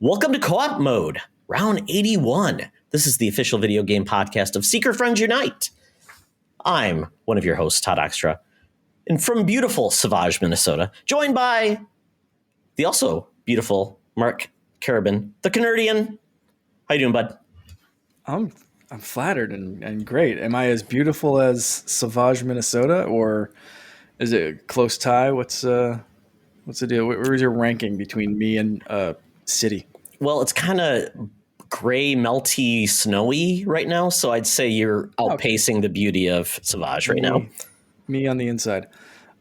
Welcome to Co-op Mode, round 81. This is the official video game podcast of Seeker Friends Unite. I'm one of your hosts, Todd Oxtra, and from beautiful Sauvage, Minnesota, joined by the also beautiful Mark Carabin, the Canardian. How you doing, bud? I'm flattered and great. Am I as beautiful as Sauvage, Minnesota, or is it a close tie? What's the deal? Where's your ranking between me and city? Well, it's kind of gray, melty, snowy right now, so I'd say you're outpacing the beauty of Sauvage right now. Me on the inside.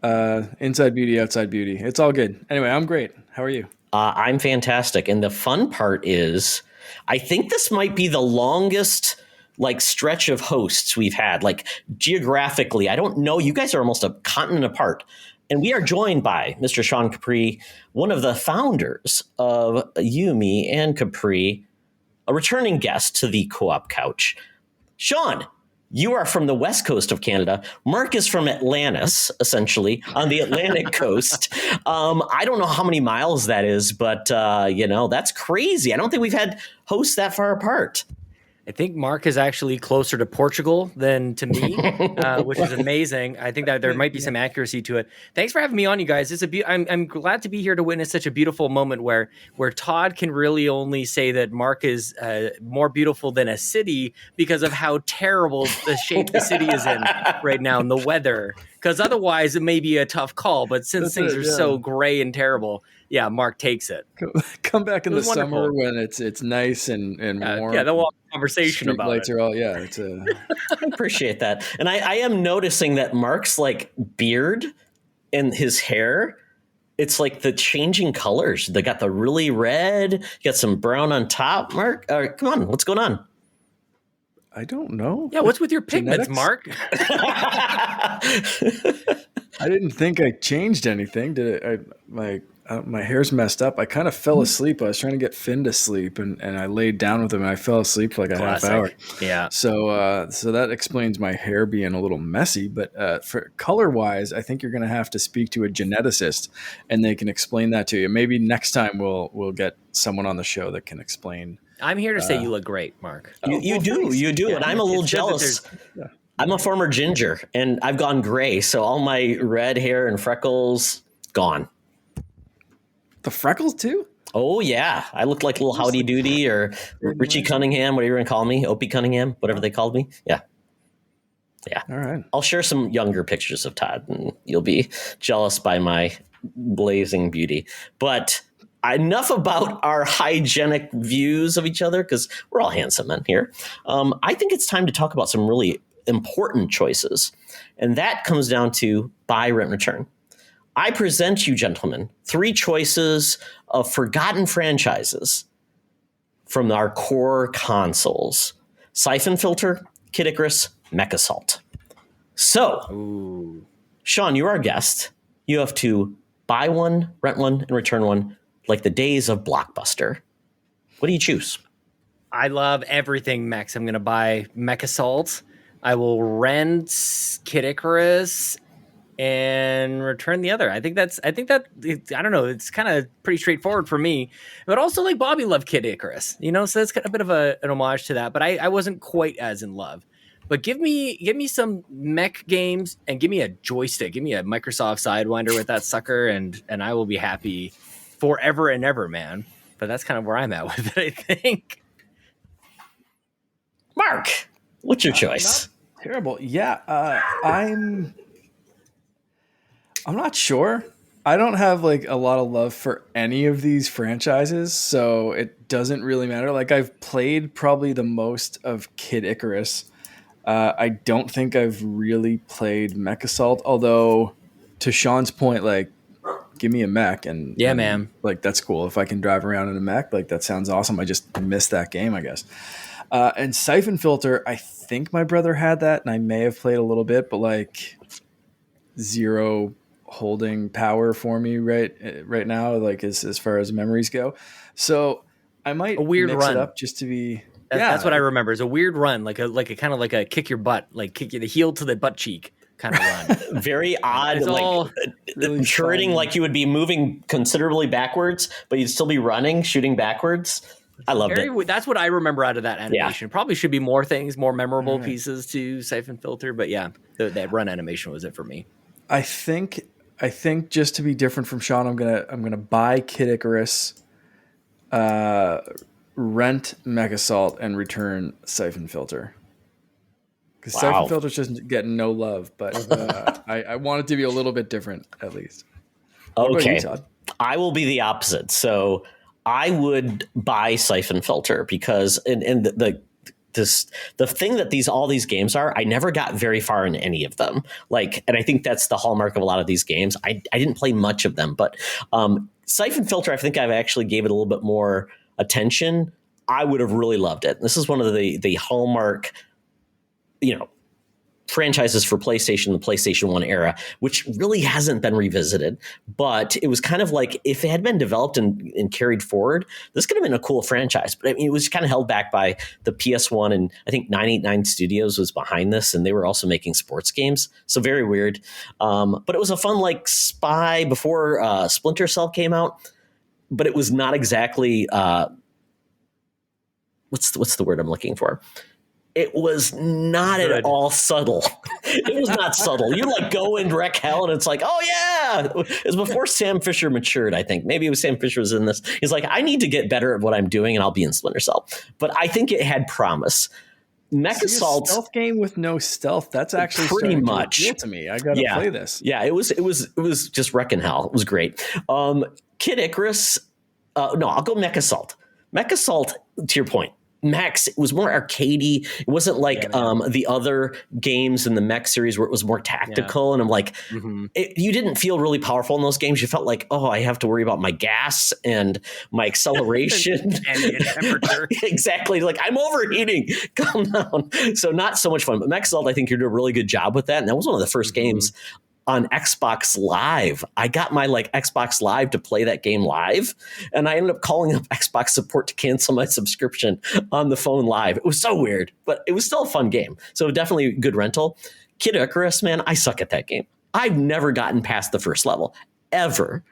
Inside beauty, outside beauty. It's all good. Anyway, I'm great. How are you? I'm fantastic. And the fun part is, I think this might be the longest stretch of hosts we've had. Geographically, I don't know. You guys are almost a continent apart. And we are joined by Mr. Sean Capri, one of the founders of Yumi and Capri, a returning guest to the Co-op Couch. Sean, you are from the west coast of Canada. Mark is from Atlantis, essentially, on the Atlantic coast. I don't know how many miles that is, but, that's crazy. I don't think we've had hosts that far apart. I think Mark is actually closer to Portugal than to me, which is amazing. I think that there might be some accuracy to it. Thanks for having me on, you guys. I'm glad to be here to witness such a beautiful moment where Todd can really only say that Mark is more beautiful than a city because of how terrible the shape the city is in right now and the weather. Because otherwise it may be a tough call, but since things are so gray and terrible, yeah, Mark takes it. Come back in the summer when it's nice and warm. Yeah, they'll have a conversation Street about lights it. Are all it's a. I appreciate that, and I am noticing that Mark's beard and his hair. It's the changing colors. They got the really red. You got some brown on top. Mark, come on, what's going on? I don't know. Yeah, what's with your pigments, Mark? I didn't think I changed anything. Did it? My hair's messed up. I kind of fell asleep. I was trying to get Finn to sleep, and I laid down with him, and I fell asleep for a half hour. Yeah. So that explains my hair being a little messy. But for color-wise, I think you're going to have to speak to a geneticist, and they can explain that to you. Maybe next time we'll get someone on the show that can explain. I'm here to say you look great, Mark. You do, yeah, and I'm a little jealous. I'm a former ginger, and I've gone gray, so all my red hair and freckles gone. The freckles too? Oh yeah, I look like little Howdy Doody or Richie Cunningham, whatever you want to call me, Opie Cunningham, whatever they called me. Yeah. All right. I'll share some younger pictures of Todd, and you'll be jealous by my blazing beauty. But enough about our hygienic views of each other, because we're all handsome men here. I think it's time to talk about some really important choices, and that comes down to buy, rent, return. I present you, gentlemen, 3 choices of forgotten franchises from our core consoles: Siphon Filter, Kid Icarus, Mech Assault. So, Sean, you're our guest. You have to buy one, rent one, and return one, like the days of Blockbuster. What do you choose? I love everything mechs. I'm going to buy Mech Assault. I will rent Kid Icarus and return the other. I don't know. It's kind of pretty straightforward for me, but also Bobby loved Kid Icarus, so that's kind of a bit of an homage to that, but I wasn't quite as in love. But give me some mech games and give me a joystick. Give me a Microsoft Sidewinder with that sucker, and I will be happy forever and ever, man. But that's kind of where I'm at with it, I think. Mark, what's your choice? Not terrible. Yeah, I'm not sure. I don't have a lot of love for any of these franchises, so it doesn't really matter. I've played probably the most of Kid Icarus. I don't think I've really played Mech Assault, although to Sean's point, give me a mech and man. That's cool. If I can drive around in a mech, that sounds awesome. I just missed that game, I guess. And Siphon Filter, I think my brother had that, and I may have played a little bit, but zero holding power for me right now, as far as memories go. So I might a weird mix run it up just to be. That's what I remember. It's a weird run, like a kind of like a kick your butt, kick you the heel to the butt cheek kind of run. Very odd, It's like all really turning, fun. like you would be moving considerably backwards, but you'd still be running, shooting backwards. I loved it. That's what I remember out of that animation. Probably should be more things, more memorable pieces to Siphon Filter, but yeah, that run animation was it for me. I think just to be different from Sean, I'm gonna buy Kid Icarus, rent Mechasalt, and return Siphon Filter. Because Siphon Filter's just getting no love, but I want it to be a little bit different at least. What about you, Todd? I will be the opposite. So I would buy Siphon Filter because the thing that all these games are, I never got very far in any of them. Like, and I think that's the hallmark of a lot of these games. I didn't play much of them, but Siphon Filter, I think I've actually gave it a little bit more attention. I would have really loved it. This is one of the hallmark, franchises for PlayStation, the PlayStation 1 era, which really hasn't been revisited. But it was kind of like, if it had been developed and carried forward, this could have been a cool franchise. But I mean, it was kind of held back by the PS1, and I think 989 Studios was behind this, and they were also making sports games. So very weird. But it was a fun, like, spy before Splinter Cell came out. But it was not exactly what's the word I'm looking for? It was not at all subtle. It was not subtle. You like go and wreck hell, and it's like, oh yeah. It was before Sam Fisher matured, I think. Maybe it was Sam Fisher was in this. He's like, I need to get better at what I'm doing, and I'll be in Splinter Cell. But I think it had promise. Mechasalt, stealth game with no stealth. That's actually pretty much to me. I gotta play this. Yeah, it was just wrecking hell. It was great. Kid Icarus. No, I'll go Mechasalt. Mechasalt, to your point, Max, it was more arcadey. It wasn't like the other games in the mech series where it was more tactical. And I'm like, you didn't feel really powerful in those games. You felt like, oh, I have to worry about my gas and my acceleration. And temperature. Exactly. Like, I'm overheating. Calm down. So not so much fun. But Mechasalt, I think you did a really good job with that. And that was one of the first games on Xbox Live. I got my Xbox Live to play that game live, and I ended up calling up Xbox support to cancel my subscription on the phone live. It was so weird, but it was still a fun game. So definitely a good rental. Kid Icarus, man, I suck at that game. I've never gotten past the first level, ever.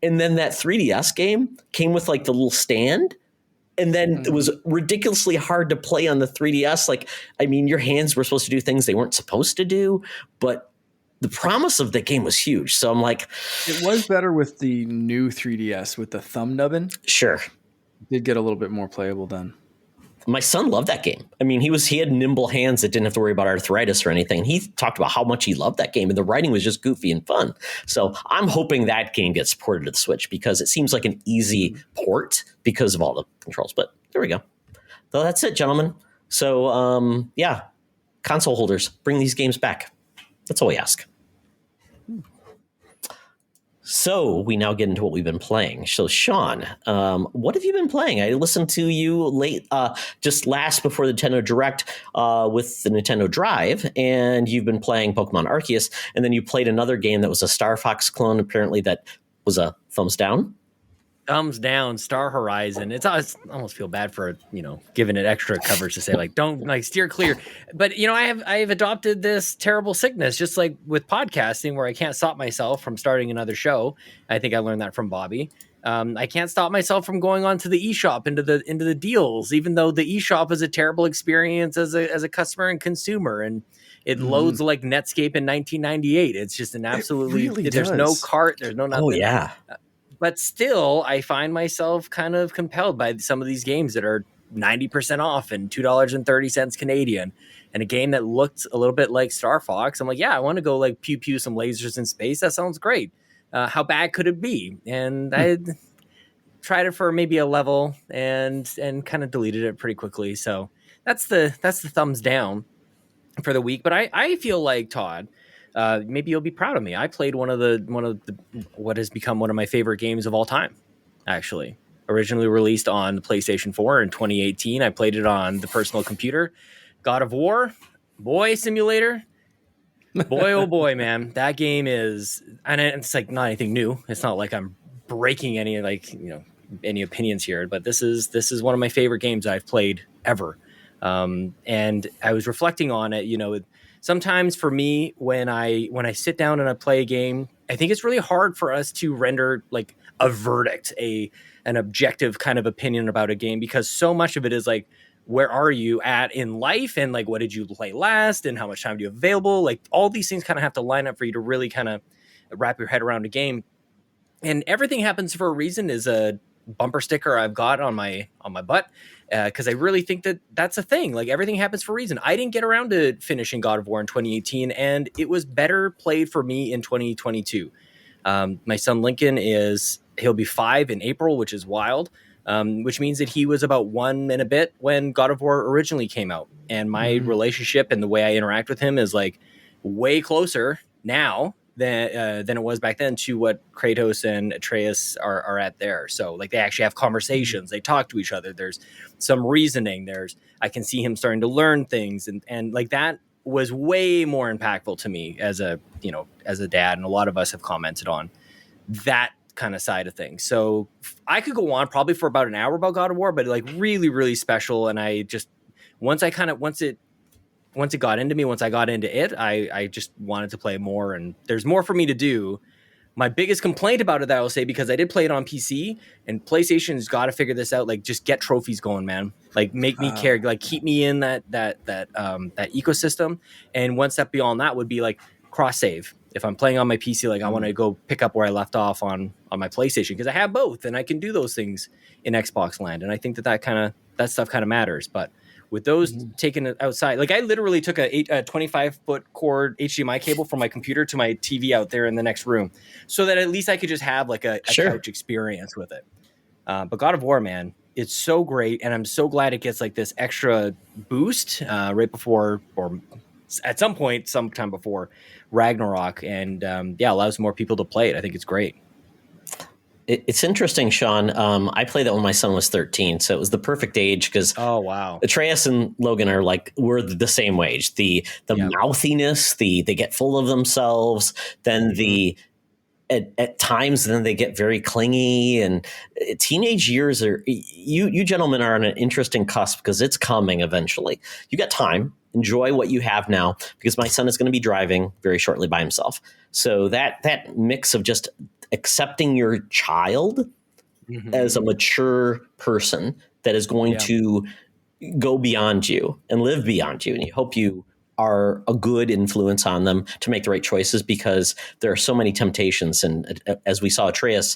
And then that 3DS game came with the little stand, and then it was ridiculously hard to play on the 3DS. Like, I mean, your hands were supposed to do things they weren't supposed to do, but the promise of the game was huge. So I'm like, it was better with the new 3DS with the thumb nubbin. Sure. It did get a little bit more playable then. My son loved that game. I mean, he had nimble hands that didn't have to worry about arthritis or anything. And he talked about how much he loved that game, and the writing was just goofy and fun. So I'm hoping that game gets ported to the Switch, because it seems like an easy port because of all the controls. But there we go. So that's it, gentlemen. So console holders, bring these games back. That's all we ask. So we now get into what we've been playing. So Sean, what have you been playing? I listened to you just last before the Nintendo Direct with the Nintendo Drive, and you've been playing Pokemon Arceus, and then you played another game that was a Star Fox clone, apparently that was a thumbs down. Thumbs down, Star Horizon. I almost feel bad for giving it extra coverage to say don't steer clear. But I have adopted this terrible sickness, just like with podcasting, where I can't stop myself from starting another show. I think I learned that from Bobby. I can't stop myself from going onto the eShop into the deals, even though the eShop is a terrible experience as a customer and consumer, and it loads like Netscape in 1998. It's just an absolutely there's no cart, there's no nothing. Oh yeah. But still, I find myself kind of compelled by some of these games that are 90% off and $2.30 Canadian. And a game that looked a little bit like Star Fox. I'm like, yeah, I want to go pew pew some lasers in space. That sounds great. How bad could it be? And I tried it for maybe a level and kind of deleted it pretty quickly. So that's the thumbs down for the week. But I feel like, Todd, maybe you'll be proud of me. I played one of the what has become one of my favorite games of all time. Actually, originally released on the PlayStation 4 in 2018. I played it on the personal computer. God of War, boy simulator. Boy, oh boy, man, that game is, and it's not anything new. It's not like I'm breaking any opinions here, but this is one of my favorite games I've played ever. And I was reflecting on it, sometimes for me, when I sit down and I play a game, I think it's really hard for us to render like a verdict, an objective kind of opinion about a game, because so much of it is like, where are you at in life, and like, what did you play last, and how much time do you have available? Like, all these things kind of have to line up for you to really kind of wrap your head around a game. And everything happens for a reason is a bumper sticker I've got on my butt, because I really think that that's a thing. Like, everything happens for a reason. I didn't get around to finishing God of War in 2018, and it was better played for me in 2022. My son Lincoln he'll be 5 in April, which is wild. Which means that he was about 1 and a bit when God of War originally came out. And my relationship and the way I interact with him is like way closer now than it was back then to what Kratos and Atreus are at there. So like, they actually have conversations, they talk to each other. There's some reasoning. I can see him starting to learn things, and like, that was way more impactful to me as a dad. And a lot of us have commented on that kind of side of things. So I could go on probably for about an hour about God of War, but like, really, really special. And I just, once it got into me, once I got into it, I just wanted to play more, and there's more for me to do. My biggest complaint about it, that I will say, because I did play it on PC, and PlayStation's got to figure this out. Like, just get trophies going, man. Like, make me care. Like, keep me in that ecosystem. And one step beyond that would be like cross save. If I'm playing on my PC, like, I want to go pick up where I left off on my PlayStation, because I have both, and I can do those things in Xbox land. And I think that stuff kind of matters. But with those taken outside, like, I literally took a 25-foot cord HDMI cable from my computer to my TV out there in the next room, so that at least I could just have like a couch experience with it. But God of War, man, it's so great, and I'm so glad it gets like this extra boost right before, or at some point, sometime before Ragnarok, and allows more people to play it. I think it's great. It's interesting, Sean. I played that when my son was 13, so it was the perfect age, because Atreus and Logan are like, we're the same age. The mouthiness, they get full of themselves. Then at times, then they get very clingy, and teenage years are. You gentlemen are on an interesting cusp, because it's coming eventually. You got time. Enjoy what you have now, because my son is going to be driving very shortly by himself. So that mix of just accepting your child as a mature person that is going to go beyond you and live beyond you. And you hope you are a good influence on them to make the right choices, because there are so many temptations. And as we saw Atreus,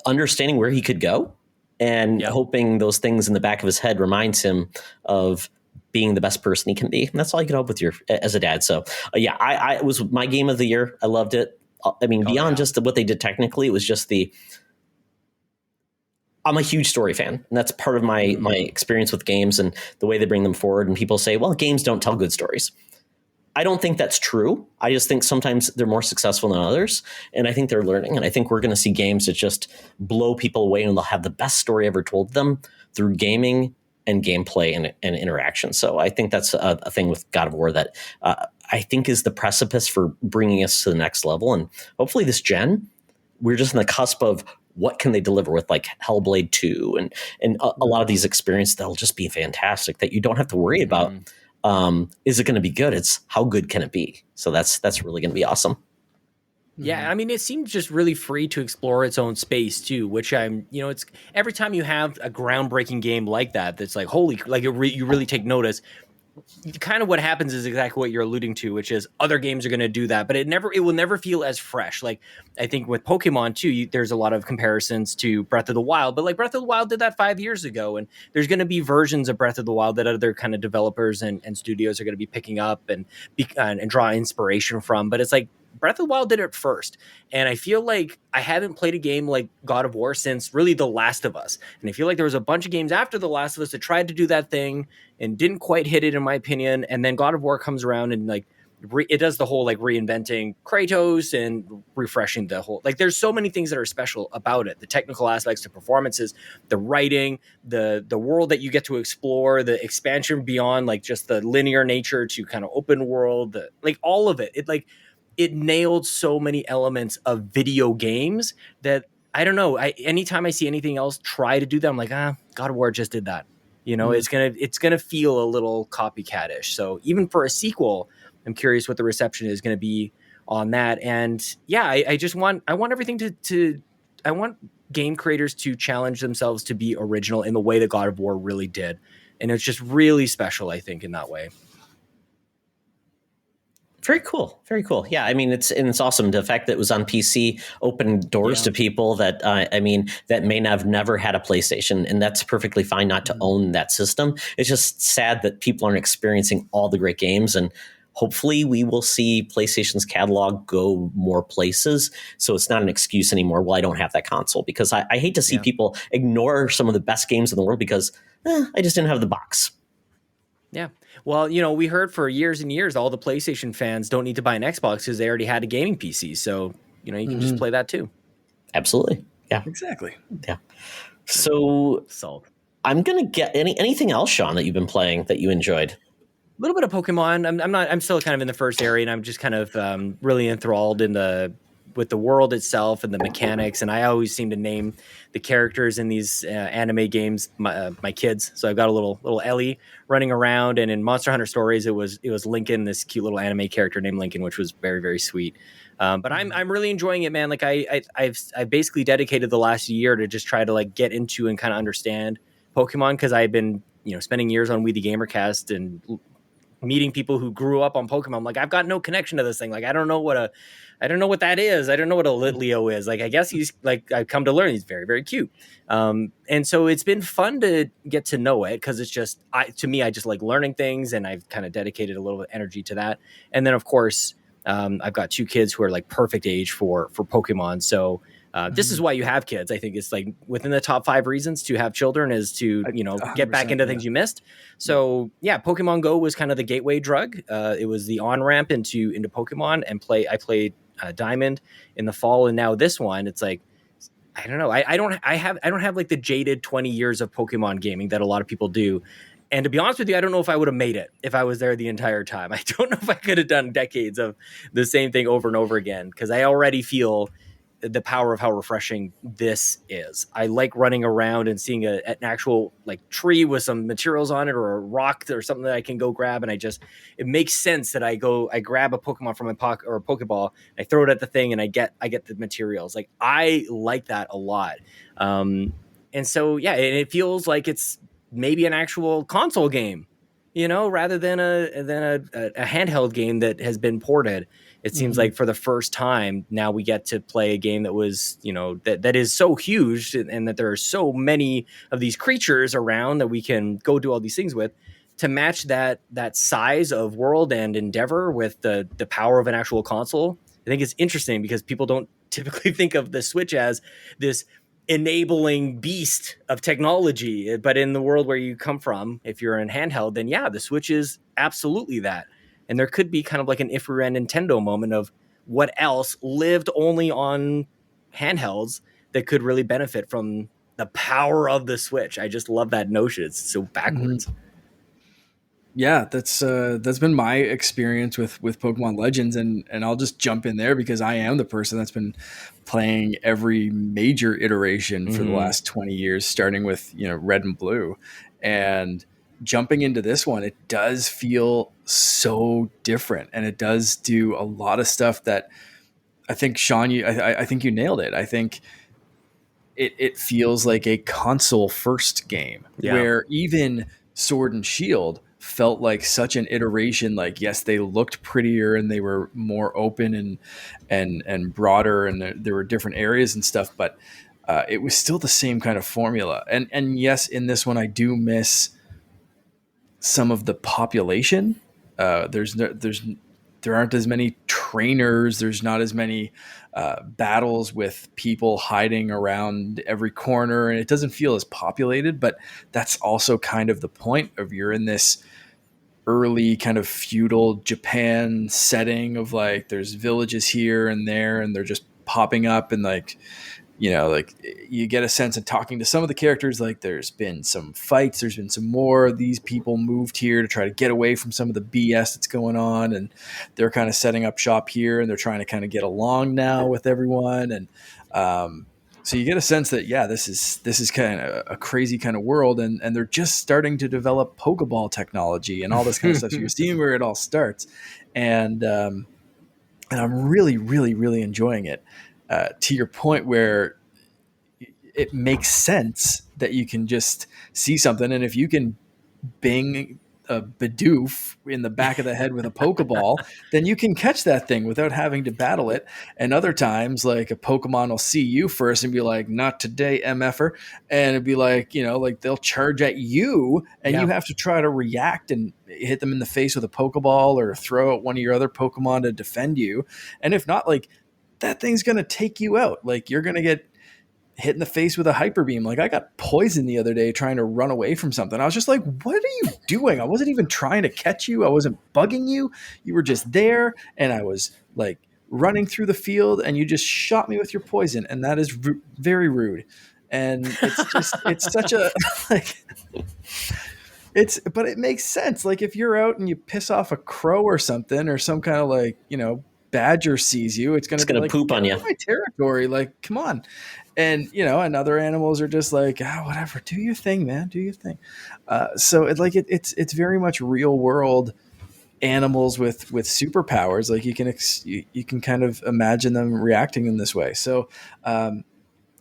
understanding where he could go and hoping those things in the back of his head reminds him of being the best person he can be. And that's all you can hope with as a dad. So it was my game of the year. I loved it. I mean, beyond just what they did technically, it was just I'm a huge story fan, and that's part of my experience with games and the way they bring them forward. And people say, well, games don't tell good stories. I don't think that's true. I just think sometimes they're more successful than others, and I think they're learning. And I think we're going to see games that just blow people away, and they'll have the best story ever told them through gaming and gameplay and interaction. So I think that's a thing with God of War that I think is the precipice for bringing us to the next level. And hopefully this gen, we're just in the cusp of what can they deliver with like Hellblade 2 and a lot of these experiences that'll just be fantastic, that you don't have to worry about. Is it going to be good? It's how good can it be? So that's really going to be awesome. Yeah, I mean, it seems just really free to explore its own space too, which it's every time you have a groundbreaking game like that, that's like, holy, like you really take notice. Kind of what happens is exactly what you're alluding to, which is other games are going to do that, but it will never feel as fresh. Like, I think with Pokemon too, there's a lot of comparisons to Breath of the Wild, but like Breath of the Wild did that 5 years ago, and there's going to be versions of Breath of the Wild that other kind of developers and studios are going to be picking up and draw inspiration from. But it's like, Breath of the Wild did it first. And I feel like I haven't played a game like God of War since really The Last of Us. And I feel like there was a bunch of games after The Last of Us that tried to do that thing and didn't quite hit it, in my opinion. And then God of War comes around and like it does the whole like reinventing Kratos and refreshing the whole, like, there's so many things that are special about it. The technical aspects, the performances, the writing, the world that you get to explore, the expansion beyond like just the linear nature to kind of open world, like all of it. It nailed so many elements of video games that I don't know. Anytime I see anything else try to do that, I'm like, God of War just did that. You know, it's gonna feel a little copycatish. So even for a sequel, I'm curious what the reception is going to be on that. And yeah, I want everything to I want game creators to challenge themselves to be original in the way that God of War really did. And it's just really special, I think, in that way. Very cool. Very cool. Yeah, I mean, it's awesome. The fact that it was on PC opened doors to people that, that may have never had a PlayStation, and that's perfectly fine not to own that system. It's just sad that people aren't experiencing all the great games, and hopefully we will see PlayStation's catalog go more places, so it's not an excuse anymore, well, I don't have that console, because I hate to see people ignore some of the best games in the world because I just didn't have the box. Yeah. Well, you know, we heard for years and years all the PlayStation fans don't need to buy an Xbox because they already had a gaming PC. So, you know, you can just play that too. Absolutely. Yeah. Exactly. Yeah. So Solved. I'm going to get anything else, Sean, that you've been playing that you enjoyed? A little bit of Pokemon. I'm still kind of in the first area, and I'm just kind of really enthralled with the world itself and the mechanics. And I always seem to name the characters in these anime games my kids. So I've got a little Ellie running around, and in Monster Hunter Stories, it was Lincoln, this cute little anime character named Lincoln, which was very, very sweet. But I'm really enjoying it, man. Like I've basically dedicated the last year to just try to like get into and kind of understand Pokemon, because I've been, you know, spending years on We the Gamercast and meeting people who grew up on Pokemon. I'm like, I've got no connection to this thing. Like, I don't know what that is. I don't know what a Litleo is. Like, I guess he's like, I've come to learn he's very, very cute. And so it's been fun to get to know it, because it's just, to me, I just like learning things, and I've kind of dedicated a little bit of energy to that. And then of course, I've got 2 kids who are like perfect age for Pokemon. So this is why you have kids. I think it's like within the top 5 reasons to have children is to, you know, get back into things you missed. So yeah, Pokemon Go was kind of the gateway drug. It was the on-ramp into Pokemon, and I played Diamond in the fall, and now this one, it's like, I don't know. I don't have like the jaded 20 years of Pokemon gaming that a lot of people do. And to be honest with you, I don't know if I would have made it if I was there the entire time. I don't know if I could have done decades of the same thing over and over again, because I already feel the power of how refreshing this is. I like running around and seeing an actual like tree with some materials on it, or a rock or something that I can go grab. And it makes sense that I grab a Pokemon from my pocket, or a Pokeball, I throw it at the thing, and I get the materials. Like, I like that a lot. And so, yeah, and it feels like it's maybe an actual console game, you know, rather than a handheld game that has been ported. It seems like for the first time now we get to play a game that was, you know, that is so huge, and that there are so many of these creatures around that we can go do all these things with, to match that size of world and endeavor with the power of an actual console. I think it's interesting, because people don't typically think of the Switch as this enabling beast of technology, but in the world where you come from, if you're in handheld, then yeah, the Switch is absolutely that. And there could be kind of like an if we ran Nintendo moment of what else lived only on handhelds that could really benefit from the power of the Switch. I just love that notion. It's so backwards. Yeah, that's been my experience with Pokemon Legends, and I'll just jump in there because I am the person that's been playing every major iteration for the last 20 years, starting with, you know, Red and Blue, and jumping into this one, it does feel so different, and it does do a lot of stuff that I think, Sean, I think you nailed it. I think it feels like a console first game, where even Sword and Shield felt like such an iteration. Like, yes, they looked prettier and they were more open and broader, and there were different areas and stuff, but it was still the same kind of formula. And yes, in this one, I do miss some of the population. There aren't as many trainers. There's not as many battles with people hiding around every corner, and it doesn't feel as populated. But that's also kind of the point of, you're in this early kind of feudal Japan setting of like, there's villages here and there, and they're just popping up, and like, you know, like you get a sense of talking to some of the characters, like there's been some fights, there's been some more. These people moved here to try to get away from some of the BS that's going on, and they're kind of setting up shop here, and they're trying to kind of get along now with everyone. And So you get a sense that this is kind of a crazy kind of world, and they're just starting to develop Pokeball technology and all this kind of stuff. So you're seeing where it all starts, and I'm really, really, really enjoying it. To your point, where it makes sense that you can just see something, and if you can bing a Bidoof in the back of the head with a Pokeball, then you can catch that thing without having to battle it. And other times, like a Pokemon will see you first and be like, "Not today, MFer," and it'd be like, like they'll charge at you, and you have to try to react and hit them in the face with a Pokeball or throw out one of your other Pokemon to defend you. And if not, like that thing's gonna take you out. Like you're gonna get hit in the face with a hyper beam. Like I got poisoned the other day trying to run away from something. I was just like, what are you doing? I wasn't even trying to catch you. I wasn't bugging you. You were just there. And I was like running through the field and you just shot me with your poison. And that is very rude. And it's just, it's such a, like, but it makes sense. Like if you're out and you piss off a crow or something, or some kind of like, badger sees you, it's going to like, poop on you. My territory. Like, come on. And, and other animals are just like, whatever, do your thing, man, do your thing. So it's very much real world animals with superpowers. Like you can kind of imagine them reacting in this way. So,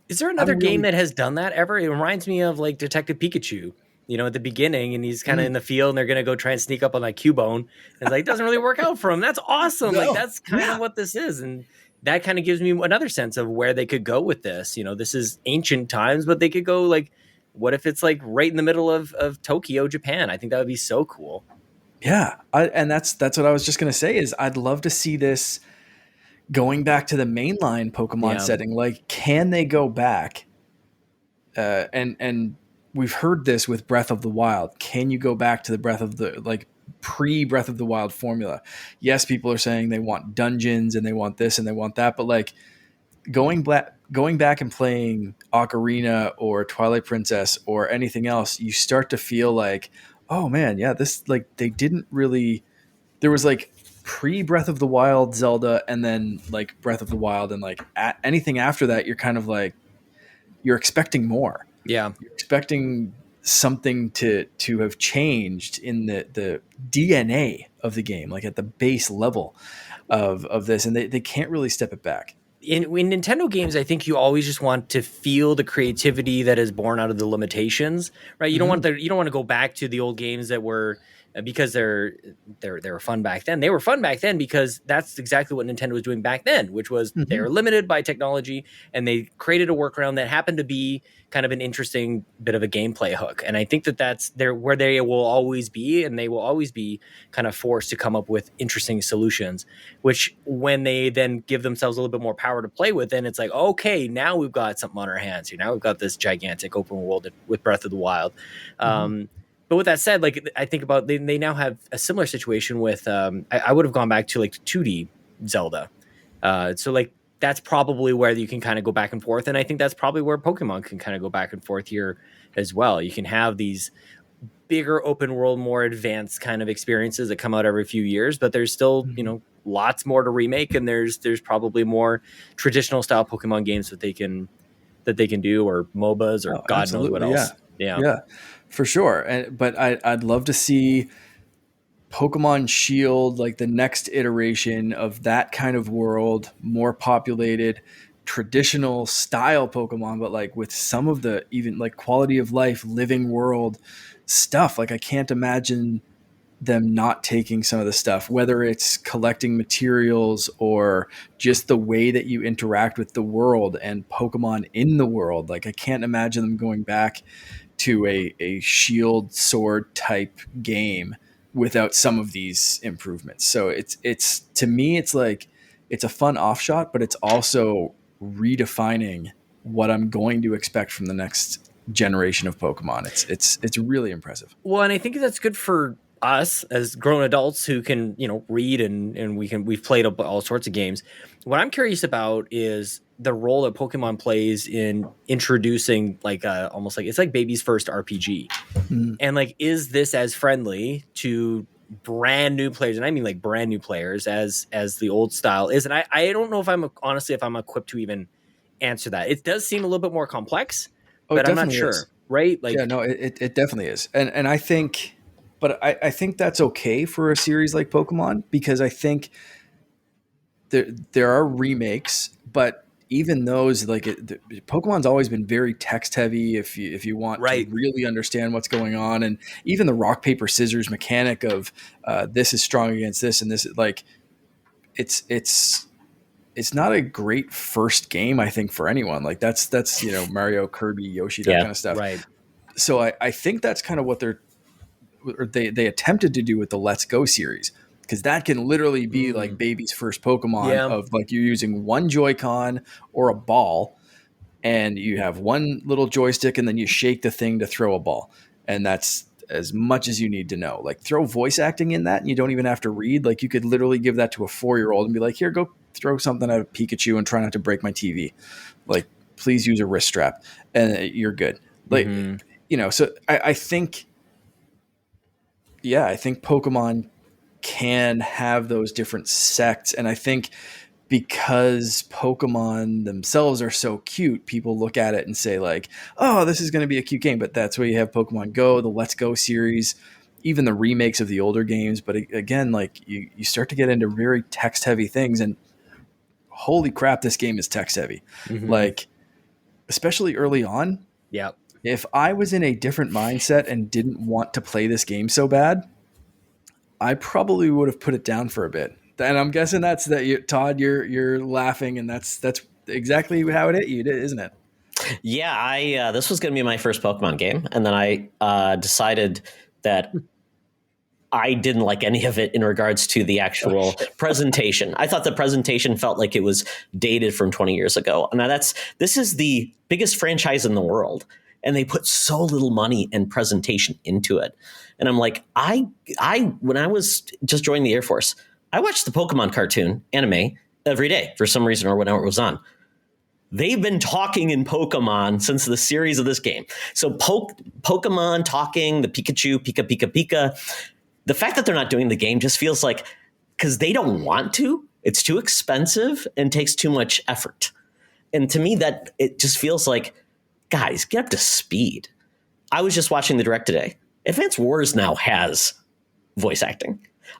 is there another game that has done that ever? It reminds me of like Detective Pikachu, at the beginning, and he's kind of in the field and they're going to go try and sneak up on that Cubone. And it's like, it doesn't really work out for him. That's awesome. No. Like that's kind of what this is. And that kind of gives me another sense of where they could go with this. This is ancient times, but they could go like, what if it's like right in the middle of Tokyo, Japan? I think that would be so cool. Yeah. And that's what I was just going to say is I'd love to see this going back to the mainline Pokemon setting. Like, can they go back? And we've heard this with Breath of the Wild. Can you go back to the pre-Breath of the Wild formula? Yes, people are saying they want dungeons and they want this and they want that, but like going back and playing Ocarina or Twilight Princess or anything else, you start to feel like, oh man, yeah, this like they didn't really. There was like pre-Breath of the Wild Zelda, and then like Breath of the Wild, and like anything after that, you're kind of like you're expecting more. Yeah, you're expecting something to have changed in the DNA of the game, like at the base level of this, and they can't really step it back. In Nintendo games, I think you always just want to feel the creativity that is born out of the limitations, right? You don't want to go back to the old games that were because they're fun back then. They were fun back then because that's exactly what Nintendo was doing back then, which was they were limited by technology and they created a workaround that happened to be kind of an interesting bit of a gameplay hook. And I think that's where they will always be, and they will always be kind of forced to come up with interesting solutions, which when they then give themselves a little bit more power to play with, then it's like, okay, now we've got something on our hands here. Now we've got this gigantic open world with Breath of the Wild. But with that said, like I think about they now have a similar situation with I would have gone back to like 2D Zelda. So like that's probably where you can kind of go back and forth. And I think that's probably where Pokemon can kind of go back and forth here as well. You can have these bigger open world, more advanced kind of experiences that come out every few years, but there's still, lots more to remake. And there's probably more traditional style Pokemon games that they can do, or MOBAs, or God knows what else. Yeah, for sure. But I'd love to see Pokemon Shield, like the next iteration of that kind of world, more populated, traditional style Pokemon, but like with some of the even like quality of life, living world stuff. Like I can't imagine them not taking some of the stuff, whether it's collecting materials or just the way that you interact with the world and Pokemon in the world. Like I can't imagine them going back to a Shield Sword type game without some of these improvements. So it's to me, it's like, it's a fun offshot, but it's also redefining what I'm going to expect from the next generation of Pokemon. It's really impressive. Well, and I think that's good for us as grown adults who can, read and we've played all sorts of games. What I'm curious about is the role that Pokemon plays in introducing like almost like it's like baby's first RPG. And like, is this as friendly to brand new players? And I mean like brand new players as the old style is. And I don't know if I'm equipped to even answer that. It does seem a little bit more complex, Oh, it but I'm not definitely sure. is. Right? Like, Yeah, no, it definitely is. And I think, but I think that's okay for a series like Pokemon, because I think there are remakes, but even those, like Pokemon's always been very text heavy. If you want to right. really understand what's going on, and even the rock paper scissors mechanic of this is strong against this and this, like it's not a great first game, I think, for anyone. Like that's Mario, Kirby, Yoshi, that Yeah. kind of stuff. Right. So I think that's kind of what they attempted to do with the Let's Go series, because that can literally be like baby's first Pokemon, Yeah. of like you're using one Joy-Con or a ball, and you have one little joystick, and then you shake the thing to throw a ball, and that's as much as you need to know. Like throw voice acting in that, and you don't even have to read. Like you could literally give that to a 4-year-old and be like, here, go throw something at a Pikachu and try not to break my TV. Like please use a wrist strap, and you're good. Like so I think. Yeah, I think Pokemon can have those different sects. And I think because Pokemon themselves are so cute, people look at it and say like, oh, this is going to be a cute game. But that's where you have Pokemon Go, the Let's Go series, even the remakes of the older games. But again, like you start to get into very text heavy things, and holy crap, this game is text heavy. Like, especially early on. Yeah. If I was in a different mindset and didn't want to play this game so bad, I probably would have put it down for a bit. And I'm guessing that's that. Todd, you're laughing, and that's exactly how it hit you, isn't it? Yeah, I this was going to be my first Pokemon game, and then I decided that I didn't like any of it in regards to the actual presentation. I thought the presentation felt like it was dated from 20 years ago. Now this is the biggest franchise in the world, and they put so little money and presentation into it. And I'm like, I when I was just joining the Air Force, I watched the Pokemon cartoon anime every day for some reason, or whenever it was on. They've been talking in Pokemon since the series of this game. So Pokemon talking, the Pikachu, Pika, Pika, Pika. The fact that they're not doing the game just feels like, because they don't want to, it's too expensive and takes too much effort. And to me, that it just feels like, guys, get up to speed. I was just watching the Direct today. Advance Wars now has voice acting.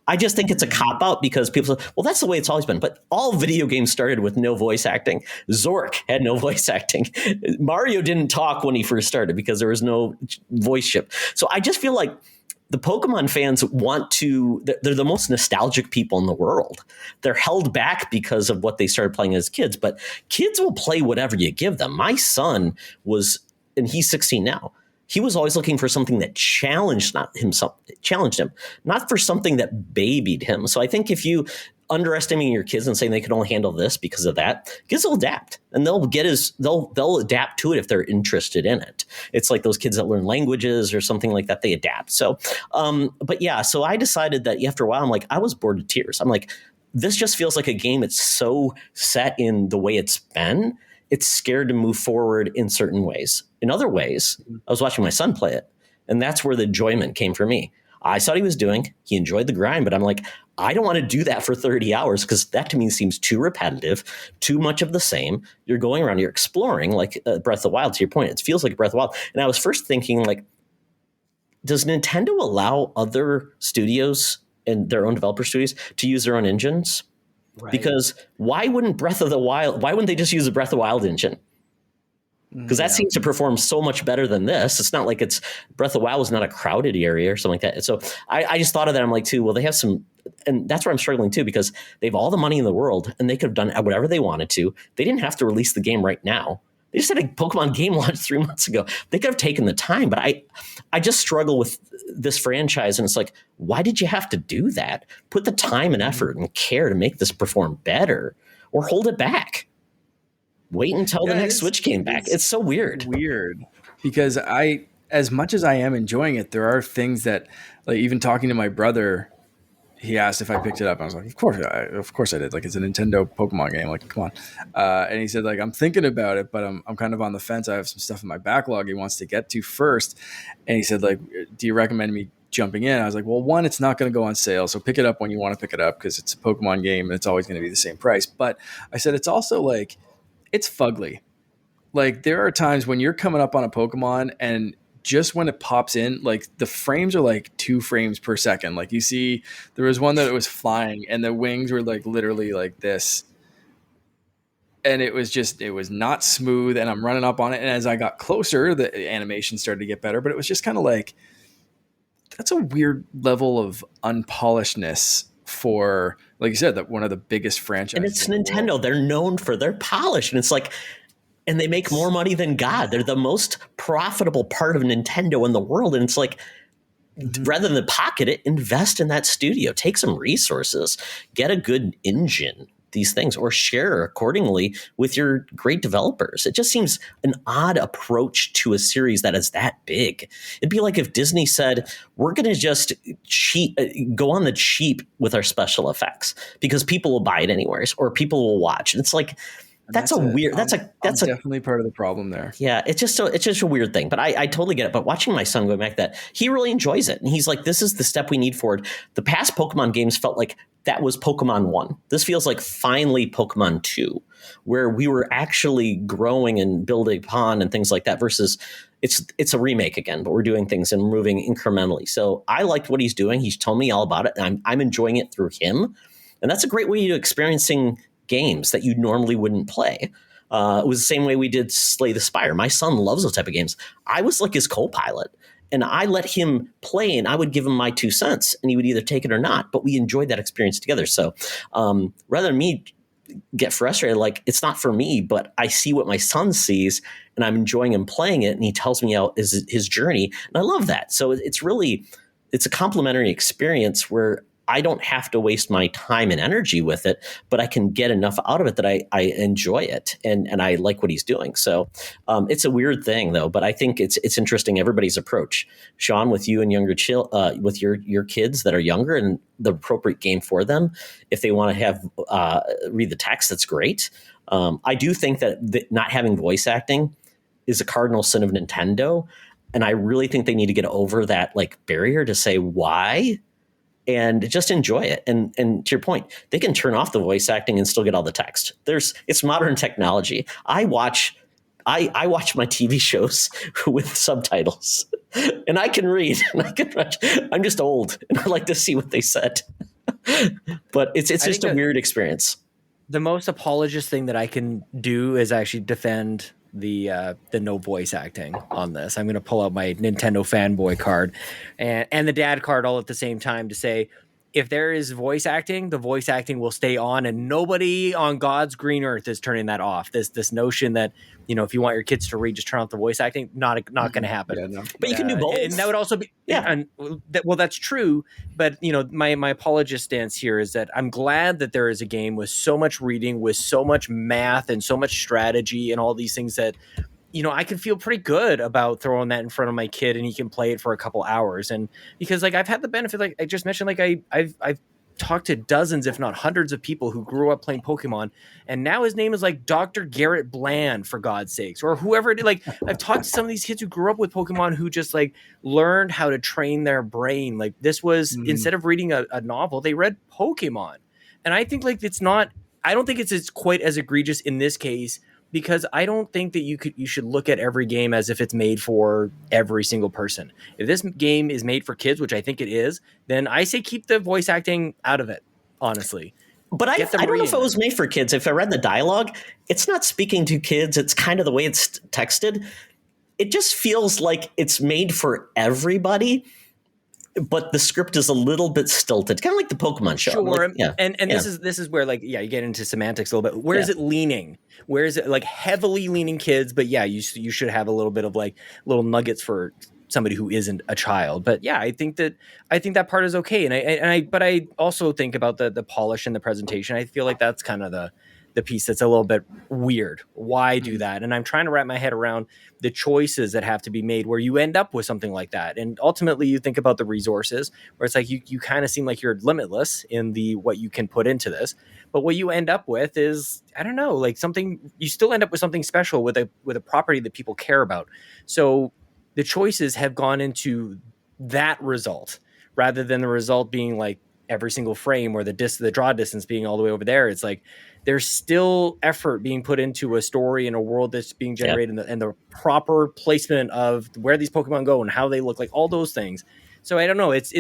I just think it's a cop-out because people say, well, that's the way it's always been. But all video games started with no voice acting. Zork had no voice acting. Mario didn't talk when he first started because there was no voice chip. So I just feel like the Pokemon fans they're the most nostalgic people in the world. They're held back because of what they started playing as kids, but kids will play whatever you give them. My son and he's 16 now. He was always looking for something that challenged him, not for something that babied him. So I think if you underestimating your kids and saying they can only handle this because of that, kids will adapt, and they'll adapt to it if they're interested in it. It's like those kids that learn languages or something like that, they adapt. So, but yeah, so I decided that after a while, I'm like, I was bored to tears. I'm like, this just feels like a game that's so set in the way it's been. It's scared to move forward in certain ways. In other ways, I was watching my son play it, and that's where the enjoyment came for me. I saw what he was doing. He enjoyed the grind, but I'm like, I don't want to do that for 30 hours because that to me seems too repetitive, too much of the same. You're going around, you're exploring like Breath of the Wild, to your point. It feels like Breath of the Wild. And I was first thinking, like, does Nintendo allow other studios and their own developer studios to use their own engines? Right. Because why wouldn't they just use the Breath of the Wild engine? Because that seems to perform so much better than this. It's not like Breath of the Wild is not a crowded area or something like that. So I just thought of that. I'm like, too, well, they have some, and that's where I'm struggling too, because they have all the money in the world and they could have done whatever they wanted to. They didn't have to release the game right now. They just had a Pokemon game launch 3 months ago. They could have taken the time, but I just struggle with this franchise. And it's like, why did you have to do that? Put the time and effort and care to make this perform better, or hold it back. Wait until the next Switch came back. It's so weird. Because as much as I am enjoying it, there are things that, like, even talking to my brother, he asked if I picked it up. I was like, of course I did. Like, it's a Nintendo Pokemon game. Like, come on. And he said, like, I'm thinking about it, but I'm kind of on the fence. I have some stuff in my backlog he wants to get to first. And he said, like, do you recommend me jumping in? I was like, well, one, it's not going to go on sale, so pick it up when you want to pick it up, because it's a Pokemon game and it's always going to be the same price. But I said, it's also like, it's fugly. Like there are times when you're coming up on a Pokemon and just when it pops in, like the frames are like 2 frames per second. Like you see, there was one that it was flying and the wings were like literally like this. And it was not smooth. And I'm running up on it. And as I got closer, the animation started to get better. But it was just kind of like, that's a weird level of unpolishedness for, like you said, that one of the biggest franchises. And it's Nintendo. They're known for their polish. And it's like, and they make more money than God. They're the most profitable part of Nintendo in the world. And it's like, rather than pocket it, invest in that studio. Take some resources. Get a good engine. These things, or share accordingly with your great developers. It just seems an odd approach to a series that is that big. It'd be like if Disney said, we're going to just go on the cheap with our special effects because people will buy it anyways, or people will watch. And it's like, that's definitely part of the problem there. Yeah, it's just a weird thing, but I totally get it. But watching my son go back, that he really enjoys it, and he's like, "This is the step we need forward." The past Pokemon games felt like that was Pokemon 1. This feels like finally Pokemon 2, where we were actually growing and building upon and things like that. Versus, it's a remake again, but we're doing things and moving incrementally. So I liked what he's doing. He's told me all about it, and I'm enjoying it through him, and that's a great way to experiencing games that you normally wouldn't play. It was the same way we did Slay the Spire. My son loves those type of games. I was like his co-pilot, and I let him play, and I would give him my 2 cents, and he would either take it or not. But we enjoyed that experience together. So rather than me get frustrated, like, it's not for me, but I see what my son sees, and I'm enjoying him playing it, and he tells me how is his journey, and I love that. So it's a complimentary experience where I don't have to waste my time and energy with it, but I can get enough out of it that I enjoy it, and I like what he's doing. So it's a weird thing, though, but I think it's interesting, everybody's approach. Sean, with you and with your kids that are younger and the appropriate game for them, if they want to have read the text, that's great. I do think that not having voice acting is a cardinal sin of Nintendo, and I really think they need to get over that like barrier to say why. And just enjoy it. And to your point, they can turn off the voice acting and still get all the text. It's modern technology. I watch my TV shows with subtitles, and I can read. And I can watch. I'm just old, and I like to see what they said. But it's just a weird experience. The most apologist thing that I can do is actually defend the no voice acting on this. I'm going to pull out my Nintendo fanboy card and the dad card all at the same time to say, if there is voice acting, the voice acting will stay on, and nobody on God's green earth is turning that off. This notion that, if you want your kids to read, just turn off the voice acting, not going to happen. Yeah, no. But you can do both. And that would also be, well, that's true. But, my apologist stance here is that I'm glad that there is a game with so much reading, with so much math and so much strategy and all these things that, I can feel pretty good about throwing that in front of my kid and he can play it for a couple hours. And because I've had the benefit, like I just mentioned, I've talked to dozens, if not hundreds of people who grew up playing Pokemon. And now his name is like Dr. Garrett Bland, for God's sakes, or whoever it is. Like I've talked to some of these kids who grew up with Pokemon who just like learned how to train their brain. Like this was, instead of reading a novel, they read Pokemon. And I think I don't think it's quite as egregious in this case, because I don't think that you should look at every game as if it's made for every single person. If this game is made for kids, which I think it is, then I say keep the voice acting out of it, honestly. But I don't know if it was made for kids. If I read the dialogue, it's not speaking to kids. It's kind of the way it's texted. It just feels like it's made for everybody, but the script is a little bit stilted, kind of like the Pokemon show. Sure, like, this is where you get into semantics a little bit. Where is it leaning? Where is it like heavily leaning kids? But you should have a little bit of like little nuggets for somebody who isn't a child. But I think that part is okay. But I also think about the polish and the presentation. I feel like that's kind of the piece that's a little bit weird. Why do that? And I'm trying to wrap my head around the choices that have to be made where you end up with something like that. And ultimately you think about the resources where it's like you kind of seem like you're limitless in what you can put into this. But what you end up with is, I don't know, like you still end up with something special with a property that people care about. So the choices have gone into that result rather than the result being like every single frame or the draw distance being all the way over there. It's like there's still effort being put into a story and a world that's being generated, and the proper placement of where these Pokemon go and how they look, like all those things. So I don't know. It's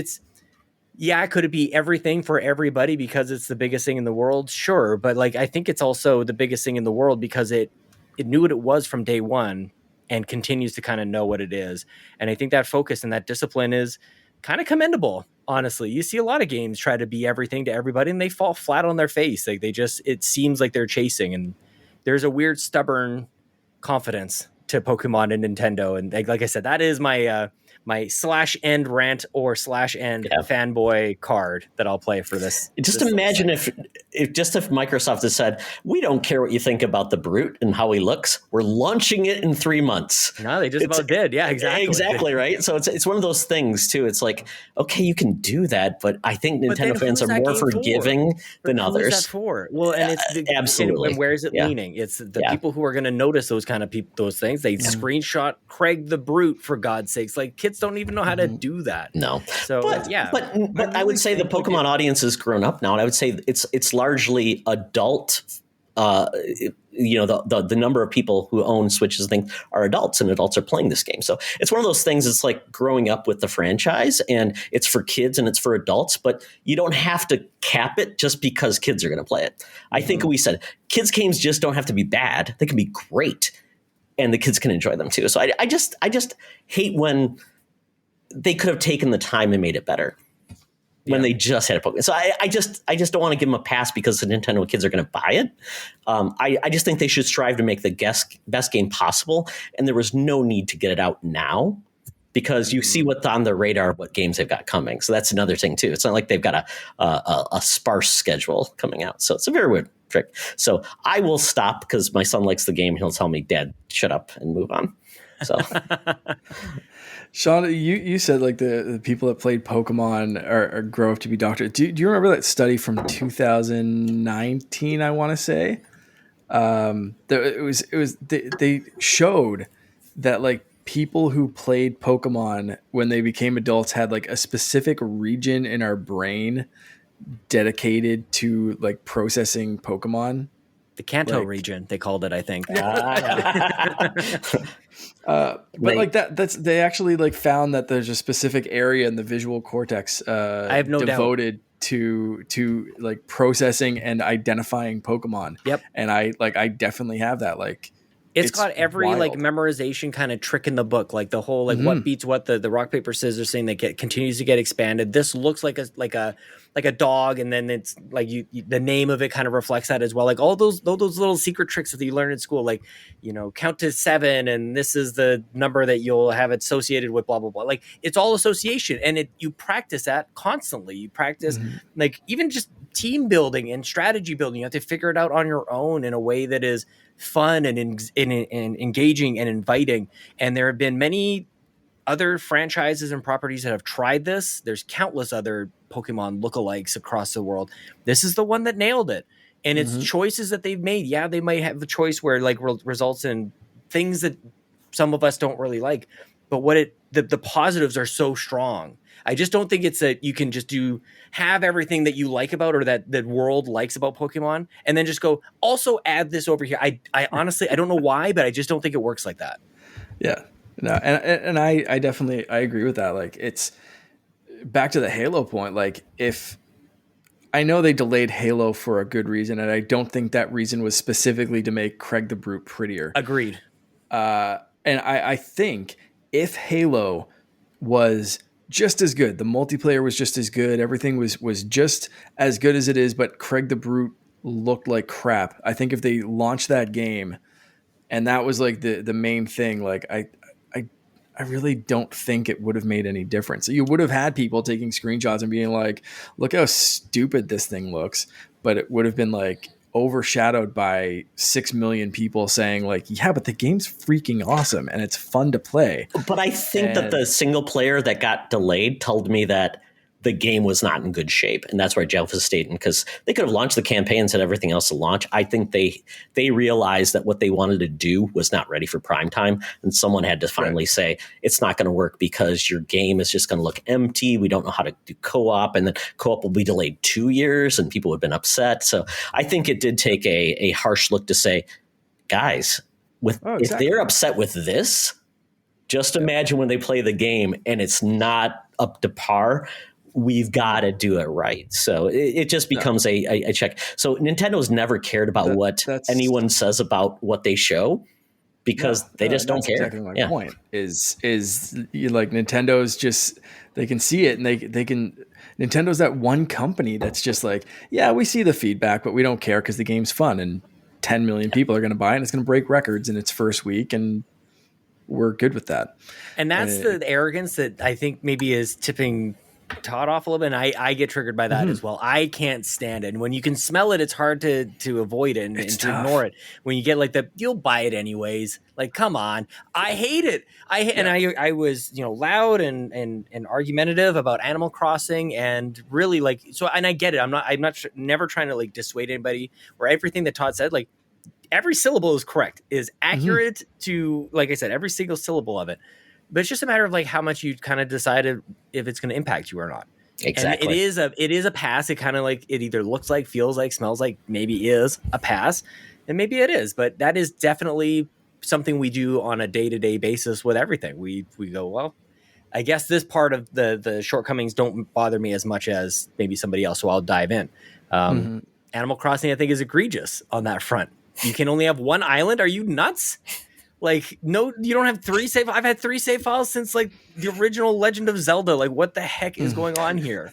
could it be everything for everybody because it's the biggest thing in the world? Sure, but like I think it's also the biggest thing in the world because it knew what it was from day one and continues to kind of know what it is. And I think that focus and that discipline is kind of commendable. Honestly, you see a lot of games try to be everything to everybody and they fall flat on their face. Like it seems like they're chasing, and there's a weird stubborn confidence to Pokemon and Nintendo. And like I said, that is my my /end rant or /end fanboy card that I'll play for this. Just imagine if Microsoft has said, we don't care what you think about the Brute and how he looks. We're launching it in 3 months. No, they about did. Yeah, exactly. Exactly, right? So it's one of those things, too. It's like, okay, you can do that, but I think Nintendo fans are more forgiving than others. Who's that for? Well, and it's absolutely. And where is it leaning? It's the people who are going to notice those kind of those things. They screenshot Craig the Brute, for God's sakes. Like, kids don't even know how to do that. No. So but I would say the Pokemon audience has grown up now, and I would say it's largely adult. The number of people who own Switches and things are adults, and adults are playing this game. So it's one of those things. It's like growing up with the franchise, and it's for kids and it's for adults, but you don't have to cap it just because kids are going to play it. I think we said kids games just don't have to be bad. They can be great, and the kids can enjoy them too. So I just hate when they could have taken the time and made it better when they just had a Pokemon. So I just don't want to give them a pass because the Nintendo kids are going to buy it. I just think they should strive to make the best game possible. And there was no need to get it out now because you see what's on their radar, what games they've got coming. So that's another thing too. It's not like they've got a sparse schedule coming out. So it's a very weird trick. So I will stop because my son likes the game. He'll tell me, Dad, shut up and move on. So Sean, you said like the people that played Pokemon are grow up to be doctors. Do you remember that study from 2019? I want to say they showed that like people who played Pokemon when they became adults had like a specific region in our brain dedicated to like processing Pokemon. The Kanto region, they called it, I think. But like they actually like found that there's a specific area in the visual cortex I have no devoted to like processing and identifying Pokemon. Yep. And I definitely have that. Like it's got every wild like memorization kind of trick in the book, like the whole like what beats what, the rock paper scissors thing that continues to get expanded. This looks like a dog, and then it's like you the name of it kind of reflects that as well. Like all those little secret tricks that you learn in school, like count to 7, and this is the number that you'll have associated with blah blah blah. Like it's all association, and you practice that constantly. You practice like even just team building and strategy building. You have to figure it out on your own in a way that is fun and engaging and inviting. And there have been many other franchises and properties that have tried this. There's countless other Pokemon lookalikes across the world. This is the one that nailed it. And it's choices that they've made. Yeah, they might have the choice where like results in things that some of us don't really like, but the positives are so strong. I just don't think it's that you can just have everything that you like about or that the world likes about Pokemon and then just go also add this over here. I honestly, I don't know why, but I just don't think it works like that. Yeah, no. And I definitely, I agree with that. Like it's back to the Halo point. Like if I know they delayed Halo for a good reason, and I don't think that reason was specifically to make Craig the Brute prettier. Agreed. And I think if Halo was just as good, the multiplayer was just as good, everything was just as good as it is, but Craig the Brute looked like crap. I think if they launched that game and that was like the main thing, like I really don't think it would have made any difference. You would have had people taking screenshots and being like, look how stupid this thing looks, but it would have been like overshadowed by 6 million people saying like, yeah, but the game's freaking awesome and it's fun to play. But I think that the single player that got delayed told me that the game was not in good shape, and that's where I devastated, because they could have launched the campaign and said everything else to launch. I think they realized that what they wanted to do was not ready for prime time, and someone had to finally say it's not going to work because your game is just going to look empty. We don't know how to do co-op, and then co-op will be delayed 2 years, and people have been upset. So I think it did take a harsh look to say, guys, if they're upset with this, just imagine when they play the game and it's not up to par. We've got to do it right. So it just becomes a check. So Nintendo's never cared about what anyone says about what they show, because they just don't care. Exactly my point is like Nintendo's just, they can see it, and they can. Nintendo's that one company that's just like, yeah, we see the feedback, but we don't care because the game's fun, and 10 million people are going to buy it, and it's going to break records in its first week, and we're good with that. And that's the arrogance that I think maybe is tipping Todd off a little bit. And I get triggered by that as well. I can't stand it. And when you can smell it, it's hard to avoid it and to ignore it. When you get like you'll buy it anyways. Like, come on. I hate it. I was, loud and argumentative about Animal Crossing, and really and I get it. I'm never trying to dissuade anybody, or everything that Todd said, every syllable is correct, is accurate to, like I said, every single syllable of it. But it's just a matter of how much you kind of decided if it's going to impact you or not. Exactly. And it is a pass. It kind of it either looks like, feels like, smells like, maybe is a pass, and maybe it is. But that is definitely something we do on a day-to-day basis with everything. We go, well, I guess this part of the shortcomings don't bother me as much as maybe somebody else, so I'll dive in. Animal Crossing, I think, is egregious on that front. You can only have one island. Are you nuts? No, you don't have 3 save. I've had 3 save files since the original Legend of Zelda. What the heck is going on here?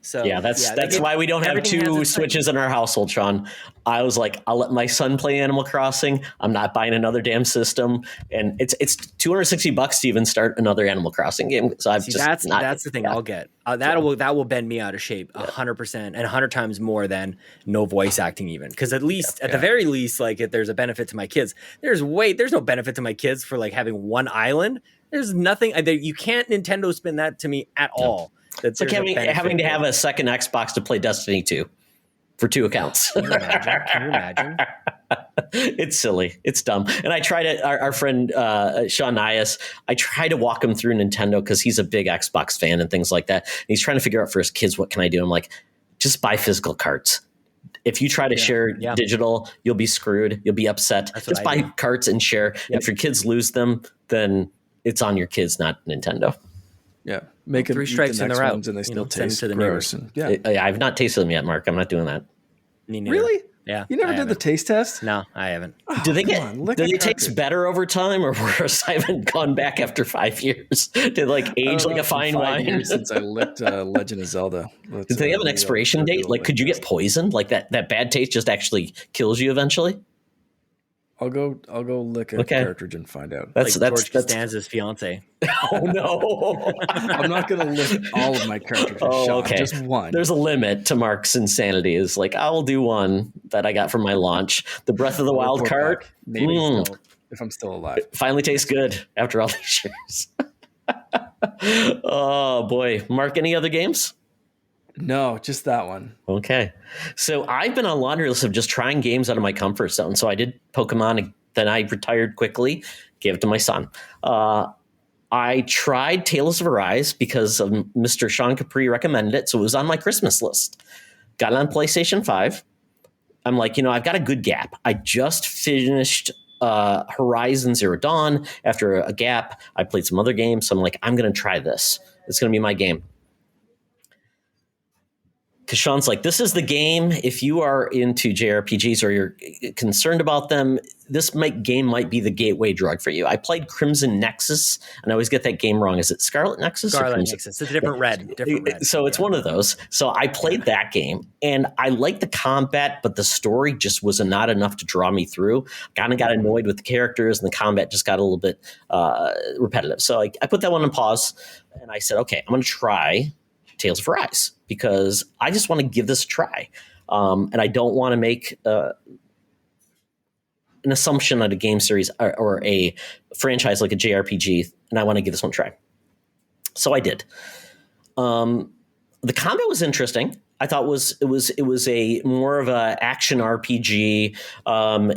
So that's why we don't have 2 Switches in our household, Sean. I was like, I'll let my son play Animal Crossing. I'm not buying another damn system, and it's $260 to even start another Animal Crossing game. So that's the thing. I'll get that will bend me out of shape 100% and 100 times more than no voice acting, even, because at the very least, if there's a benefit to my kids, there's no benefit to my kids for having one island. There's nothing. You can't Nintendo spin that to me at all. It's like having to have a second Xbox to play Destiny 2 for 2 accounts. Can you imagine? It's silly. It's dumb. And I tried it. Our friend Sean Nias, I try to walk him through Nintendo because he's a big Xbox fan and things like that. And he's trying to figure out for his kids, what can I do? I'm like, just buy physical carts. If you try to share digital, you'll be screwed. You'll be upset. Just buy carts and share. Yep. And if your kids lose them, then it's on your kids, not Nintendo. Yeah, make 3 strikes in the route, and they still taste to the gross. I've not tasted them yet, Mark. I'm not doing that. Really? Yeah. You never did the taste test? No, I haven't. Do they taste better over time or worse? I haven't gone back after 5 years. Did age like a fine wine? Since I licked Legend of Zelda. Did they have an expiration date? Could you get poisoned? That bad taste just actually kills you eventually? I'll go lick a cartridge and find out. That's George Costanza's fiance. Oh no! I'm not going to lick all of my cartridges. Okay, just one. There's a limit to Mark's insanity. Is I will do one that I got from my launch. The Breath of the Wild cart. Maybe if I'm still alive. It finally tastes good after all these years. Oh boy, Mark. Any other games? No, just that one. Okay. So I've been on a laundry list of just trying games out of my comfort zone. So I did Pokemon, then I retired quickly, gave it to my son. I tried Tales of Arise because of Mr. Sean Capri recommended it. So it was on my Christmas list. Got it on PlayStation 5. I'm like, I've got a good gap. I just finished Horizon Zero Dawn. After a gap, I played some other games. So I'm like, I'm going to try this. It's going to be my game. Because Sean's like, this is the game. If you are into JRPGs or you're concerned about them, this game might be the gateway drug for you. I played Crimson Nexus, and I always get that game wrong. Is it Scarlet Nexus? Scarlet Nexus. It's a different red. So it's one of those. So I played that game, and I liked the combat, but the story just was not enough to draw me through. Kind of got annoyed with the characters, and the combat just got a little bit repetitive. So I put that one on pause, and I said, okay, I'm going to try Tales of Arise because I just want to give this a try. And I don't want to make an assumption on a game series or a franchise like a JRPG, and I want to give this one a try. So I did. The combat was interesting. I thought it was a more of a action RPG.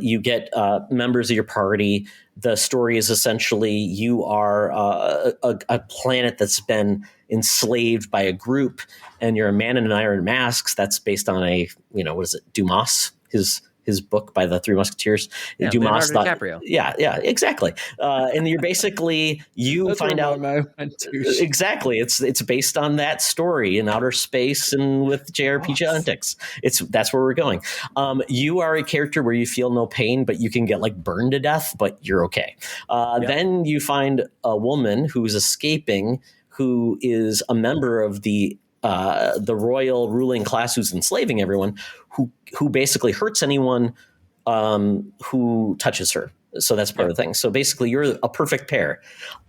You get members of your party. The story is essentially you are a planet that's been enslaved by a group, and you're a man in an iron mask. That's based on a what is it, Dumas, his book by the Three Musketeers. Yeah, Dumas Leonardo DiCaprio. Yeah, exactly. And you're basically you find out exactly. It's based on that story in outer space and with JRPG antics. That's where we're going. You are a character where you feel no pain, but you can get like burned to death, but you're okay. Then you find a woman who's escaping, who is a member of the royal ruling class who's enslaving everyone, who basically hurts anyone who touches her. So that's part of the thing. So basically, you're a perfect pair.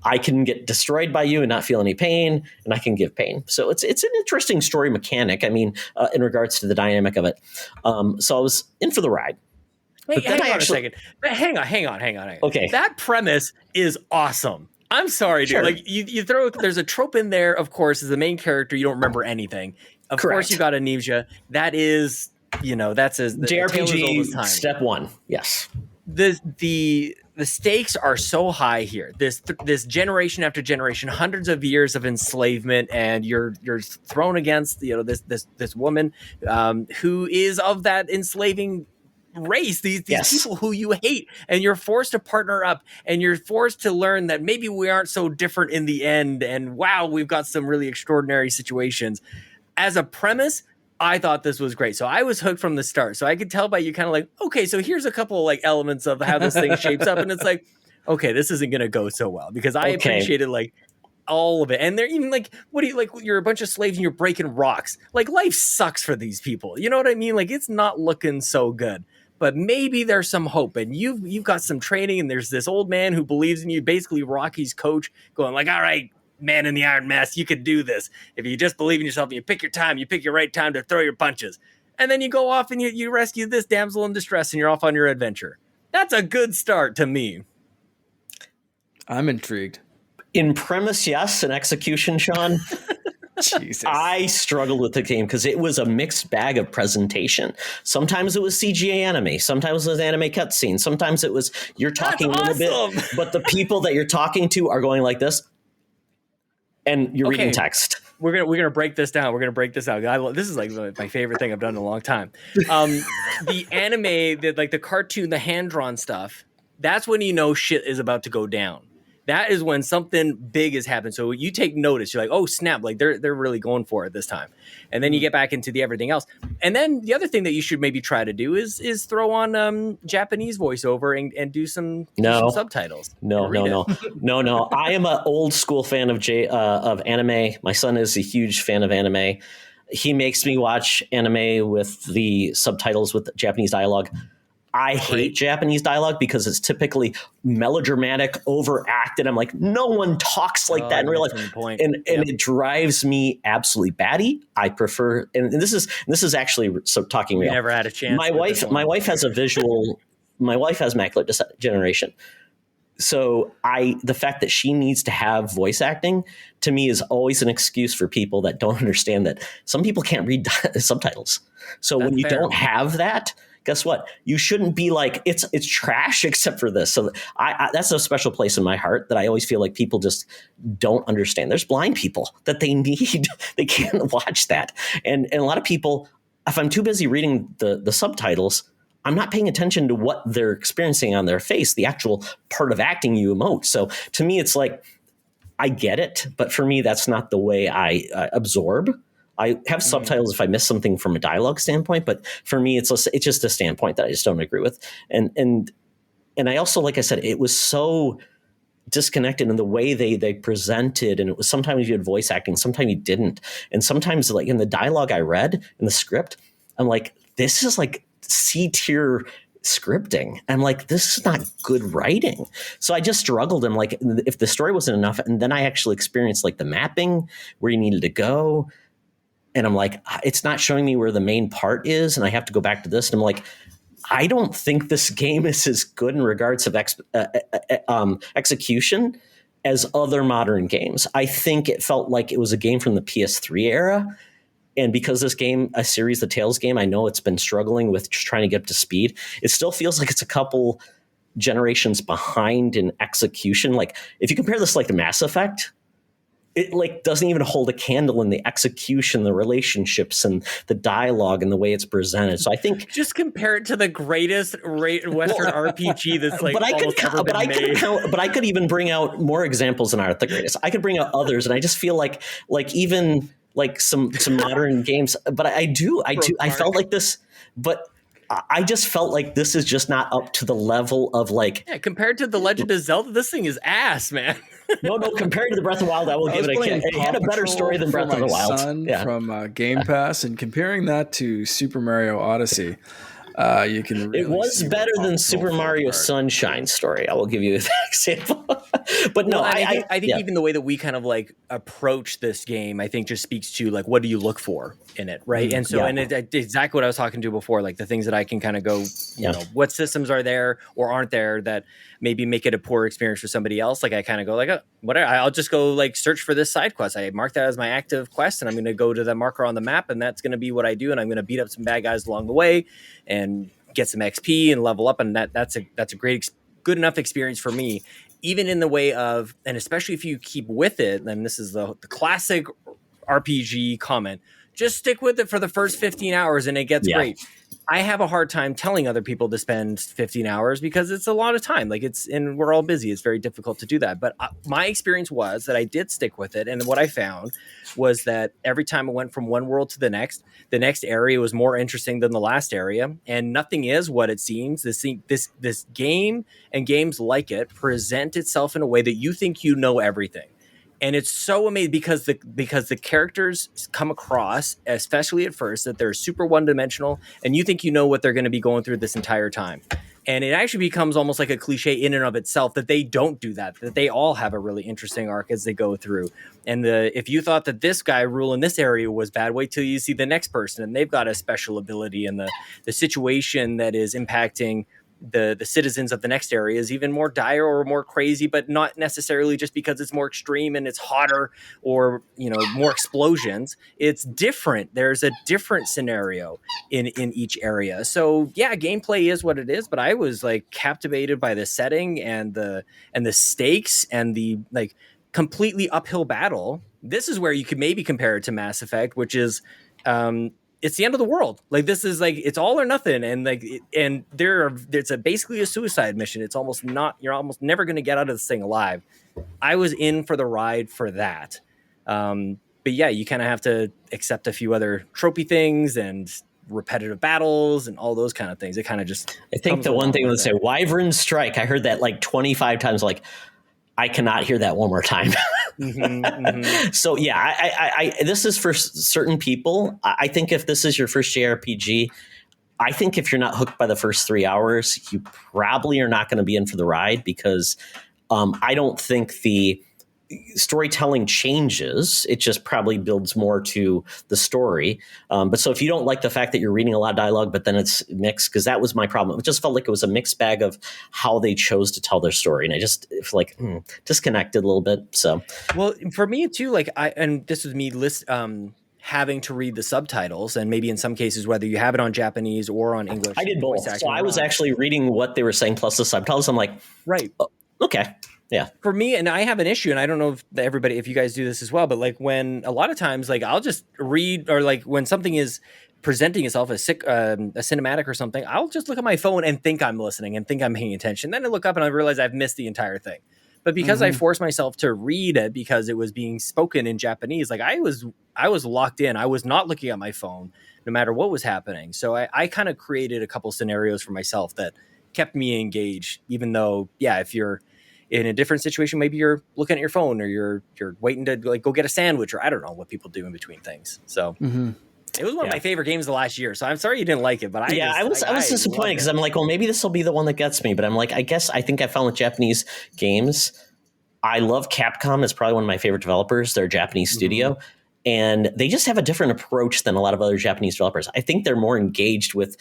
I can get destroyed by you and not feel any pain, and I can give pain. So it's an interesting story mechanic. I mean, in regards to the dynamic of it. So I was in for the ride. Hey, hang on a second. Hang on. Okay. That premise is awesome. I'm sorry, dude. Sure. Like you throw, there's a trope in there, of course, as the main character, you don't remember anything. Of course, you got amnesia. That is, that's as JRPG step one. Yes. The stakes are so high here. This generation after generation, hundreds of years of enslavement, and you're thrown against this woman who is of that enslaving race, these people who you hate, and you're forced to partner up, and you're forced to learn that maybe we aren't so different in the end, and wow, we've got some really extraordinary situations. As a premise, I thought this was great. So I was hooked from the start. So I could tell by you kind of like, okay, so here's a couple of like elements of how this thing shapes up, and it's like, okay, this isn't going to go so well, because I appreciated like all of it. And they're even like, what do you like? You're a bunch of slaves and you're breaking rocks. Like, life sucks for these people. You know what I mean? Like, it's not looking so good. But maybe there's some hope, and you've got some training, and there's this old man who believes in you, basically Rocky's coach, going like, all right, man in the iron mask, you could do this. If you just believe in yourself and you pick your time, you pick your right time to throw your punches. And then you go off and you rescue this damsel in distress, and you're off on your adventure. That's a good start to me. I'm intrigued. In premise, yes. In execution, Sean, Jesus. I struggled with the game because it was a mixed bag of presentation. Sometimes it was CGI anime. Sometimes it was anime cutscenes. Sometimes it was you're talking a little bit, but the people that you're talking to are going like this, and you're reading text. We're gonna break this down. We're gonna break this out. This is like my favorite thing I've done in a long time. The anime, the cartoon, the hand drawn stuff. That's when you know shit is about to go down. That is when something big is happening. So you take notice. You're like, oh snap! Like they're really going for it this time. And then you get back into the everything else. And then the other thing that you should maybe try to do is throw on Japanese voiceover and do some subtitles. No. I am an old school fan of anime. My son is a huge fan of anime. He makes me watch anime with the subtitles with Japanese dialogue. I hate Japanese dialogue because it's typically melodramatic, overacted. I'm like, no one talks like that in real life. And it drives me absolutely batty. I prefer, and this is actually talking real. You never had a chance. My wife has a visual, my wife has macular degeneration. So the fact that she needs to have voice acting to me is always an excuse for people that don't understand that some people can't read subtitles. So when you don't have that, guess what? You shouldn't be like, it's trash except for this. So that's a special place in my heart that I always feel like people just don't understand. There's blind people that they can't watch that. And a lot of people, if I'm too busy reading the subtitles, I'm not paying attention to what they're experiencing on their face, the actual part of acting you emote. So to me, it's like, I get it, but for me, that's not the way I absorb. I have subtitles if I miss something from a dialogue standpoint, but for me, it's just a standpoint that I just don't agree with. And I also, like I said, it was so disconnected in the way they presented, and it was sometimes you had voice acting, sometimes you didn't, and sometimes like in the dialogue I read in the script, I'm like, this is like C-tier scripting. I'm like, this is not good writing. So I just struggled. And like, if the story wasn't enough, and then I actually experienced like the mapping where you needed to go. And I'm like, it's not showing me where the main part is. And I have to go back to this. And I'm like, I don't think this game is as good in regards of execution as other modern games. I think it felt like it was a game from the PS3 era And because this game, a series, the Tales game, I know it's been struggling with just trying to get up to speed. It still feels like it's a couple generations behind in execution. Like if you compare this like to Mass Effect, it like doesn't even hold a candle in the execution, the relationships, and the dialogue and the way it's presented. So I think just compare it to the greatest Western RPG that's like ever been made. But I could even bring out more examples that aren't the greatest. I could bring out others, and I just feel like even like some modern games. But I felt like this, but I just felt like this is just not up to the level of like. Yeah, compared to The Legend of Zelda, this thing is ass, man. No, compared to the Breath of the Wild, I will give it a kick. It had a better story than Breath of the Wild. From Game Pass, and comparing that to Super Mario Odyssey, you can. Really it was better than Super Mario Sunshine story. I will give you that example. But no, I think even the way that we kind of like approach this game, I think just speaks to like what do you look for in it, right? And so, and it's exactly what I was talking to before, like the things that I can kind of go, you know, what systems are there or aren't there that maybe make it a poor experience for somebody else. Like I kind of go like, whatever, I'll just go like search for this side quest. I mark that as my active quest, and I'm going to go to the marker on the map, and that's going to be what I do. And I'm going to beat up some bad guys along the way and get some XP and level up. And that's a good enough experience for me, even in the way of, and especially if you keep with it, then this is the classic RPG comment, just stick with it for the first 15 hours and it gets great. I have a hard time telling other people to spend 15 hours because it's a lot of time. Like and we're all busy. It's very difficult to do that. But my experience was that I did stick with it. And what I found was that every time I went from one world to the next area was more interesting than the last area. And nothing is what it seems. This game and games like it present itself in a way that you think you know everything. And it's so amazing because the characters come across, especially at first, that they're super one-dimensional, and you think you know what they're going to be going through this entire time. And it actually becomes almost like a cliche in and of itself that they don't do that they all have a really interesting arc as they go through. And if you thought that this guy ruling this area was bad, wait till you see the next person, and they've got a special ability, and the situation that is impacting the citizens of the next area is even more dire or more crazy, but not necessarily just because it's more extreme and it's hotter or, you know, more explosions. It's different. There's a different scenario in each area. So yeah, gameplay is what it is, but I was like captivated by the setting and the stakes and the like completely uphill battle. This is where you could maybe compare it to Mass Effect, which is, it's the end of the world. Like this is like, it's all or nothing. And like, it's basically a suicide mission. It's almost you're almost never going to get out of this thing alive. I was in for the ride for that. But yeah, you kind of have to accept a few other tropey things and repetitive battles and all those kind of things. It kind of just, I think the one thing would say Wyvern Strike. I heard that like 25 times. Like I cannot hear that one more time. So yeah, I this is for certain people. I think if this is your first JRPG, I think if you're not hooked by the first 3 hours, you probably are not going to be in for the ride because I don't think the storytelling changes. It just probably builds more to the story. But so if you don't like the fact that you're reading a lot of dialogue, but then it's mixed, because that was my problem. It just felt like it was a mixed bag of how they chose to tell their story. And I just feel like disconnected a little bit. So, well, for me too, like and this was me having to read the subtitles, and maybe in some cases, whether you have it on Japanese or on English. I did both. So I was actually reading what they were saying plus the subtitles. I'm like, right. Oh, okay. Yeah. For me, and I have an issue, and I don't know if you guys do this as well, but like when a lot of times, like I'll just read, or like when something is presenting itself as a cinematic or something, I'll just look at my phone and think I'm listening and think I'm paying attention. Then I look up and I realize I've missed the entire thing. But because I forced myself to read it because it was being spoken in Japanese, like I was locked in. I was not looking at my phone no matter what was happening. So I kind of created a couple scenarios for myself that kept me engaged, even though, yeah, if you're in a different situation, maybe you're looking at your phone or you're waiting to like go get a sandwich, or I don't know what people do in between things. So it was one of my favorite games of the last year. So I'm sorry you didn't like it, but I was disappointed because I'm like, well, maybe this will be the one that gets me. But I'm like, I think I found with Japanese games, I love Capcom. It's probably one of my favorite developers. They're a Japanese studio. And they just have a different approach than a lot of other Japanese developers. I think they're more engaged with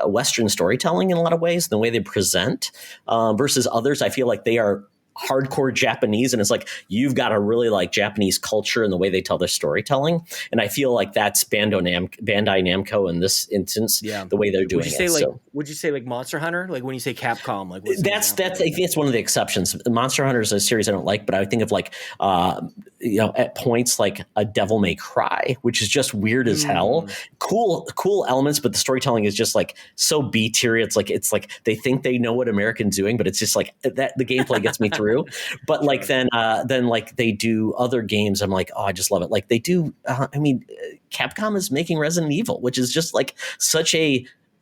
Western storytelling in a lot of ways, the way they present, versus others. I feel like they are hardcore Japanese, and it's like you've got to really like Japanese culture and the way they tell their storytelling. And I feel like that's Bandai Namco in this instance, the way they're doing Would you say like Monster Hunter? Like when you say Capcom, like that's I think it's one of the exceptions. Monster Hunter is a series I don't like, but I think of like at points like a Devil May Cry, which is just weird as hell. Cool elements, but the storytelling is just like so B tier. It's like they think they know what Americans doing, but it's just like that the gameplay gets me through. But like then like they do other games, I'm like, oh, I just love it. Like they do. Capcom is making Resident Evil, which is just like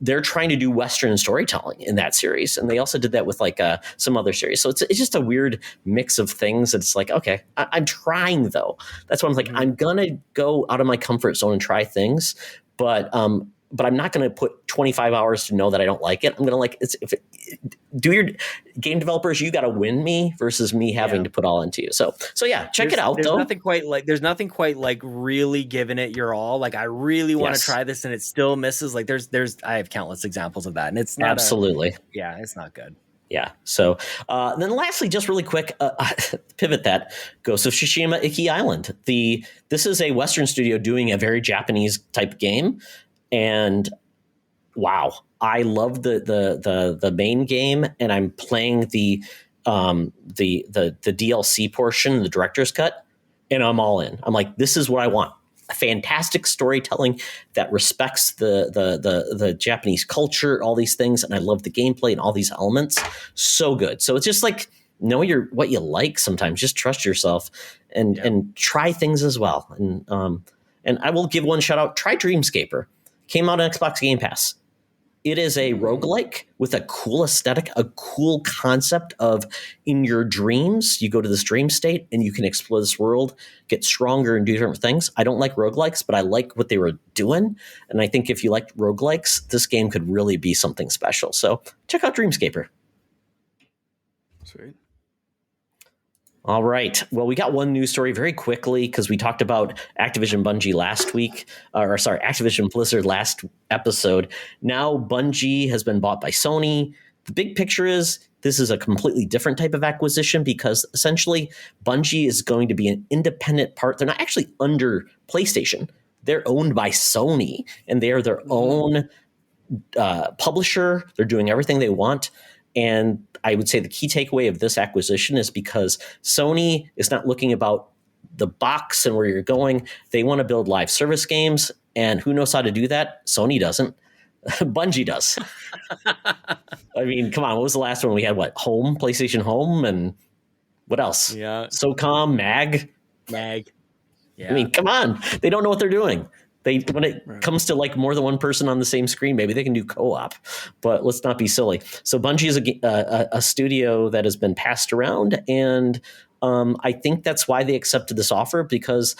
they're trying to do Western storytelling in that series. And they also did that with like some other series. So it's just a weird mix of things. It's like, okay, I'm trying though. That's why I'm like, I'm going to go out of my comfort zone and try things. But I'm not going to put 25 hours to know that I don't like it. I'm going to do your game developers. You got to win me versus me having to put all into you. So yeah, check it out. There's nothing quite like really giving it your all. Like I really want to try this and it still misses. Like I have countless examples of that, and it's not absolutely. It's not good. Yeah. So then lastly, just really quick, pivot that Ghost of Tsushima Iki Island. This is a Western studio doing a very Japanese type game. And wow, I love the main game, and I'm playing the DLC portion, the director's cut, and I'm all in. I'm like, this is what I want. Fantastic storytelling that respects the Japanese culture, all these things, and I love the gameplay and all these elements. So good. So it's just like know what you like sometimes. Just trust yourself and try things as well. And I will give one shout out. Try Dreamscaper. Came out on Xbox Game Pass. It is a roguelike with a cool aesthetic, a cool concept of in your dreams, you go to this dream state and you can explore this world, get stronger and do different things. I don't like roguelikes, but I like what they were doing. And I think if you like roguelikes, this game could really be something special. So check out Dreamscaper. Sweet. All right. Well, we got one news story very quickly because we talked about Activision Bungie last week, Activision Blizzard last episode. Now Bungie has been bought by Sony. The big picture is this is a completely different type of acquisition because essentially Bungie is going to be an independent part. They're not actually under PlayStation. They're owned by Sony, and they are their own publisher. They're doing everything they want. And I would say the key takeaway of this acquisition is because Sony is not looking about the box and where you're going. They want to build live service games. And who knows how to do that? Sony doesn't. Bungie does. I mean, come on. What was the last one we had? Home, PlayStation Home, and what else? Yeah. SOCOM, MAG. Yeah. I mean, come on. They don't know what they're doing. When it comes to like more than one person on the same screen, maybe they can do co-op, but let's not be silly. So Bungie is a studio that has been passed around, and I think that's why they accepted this offer, because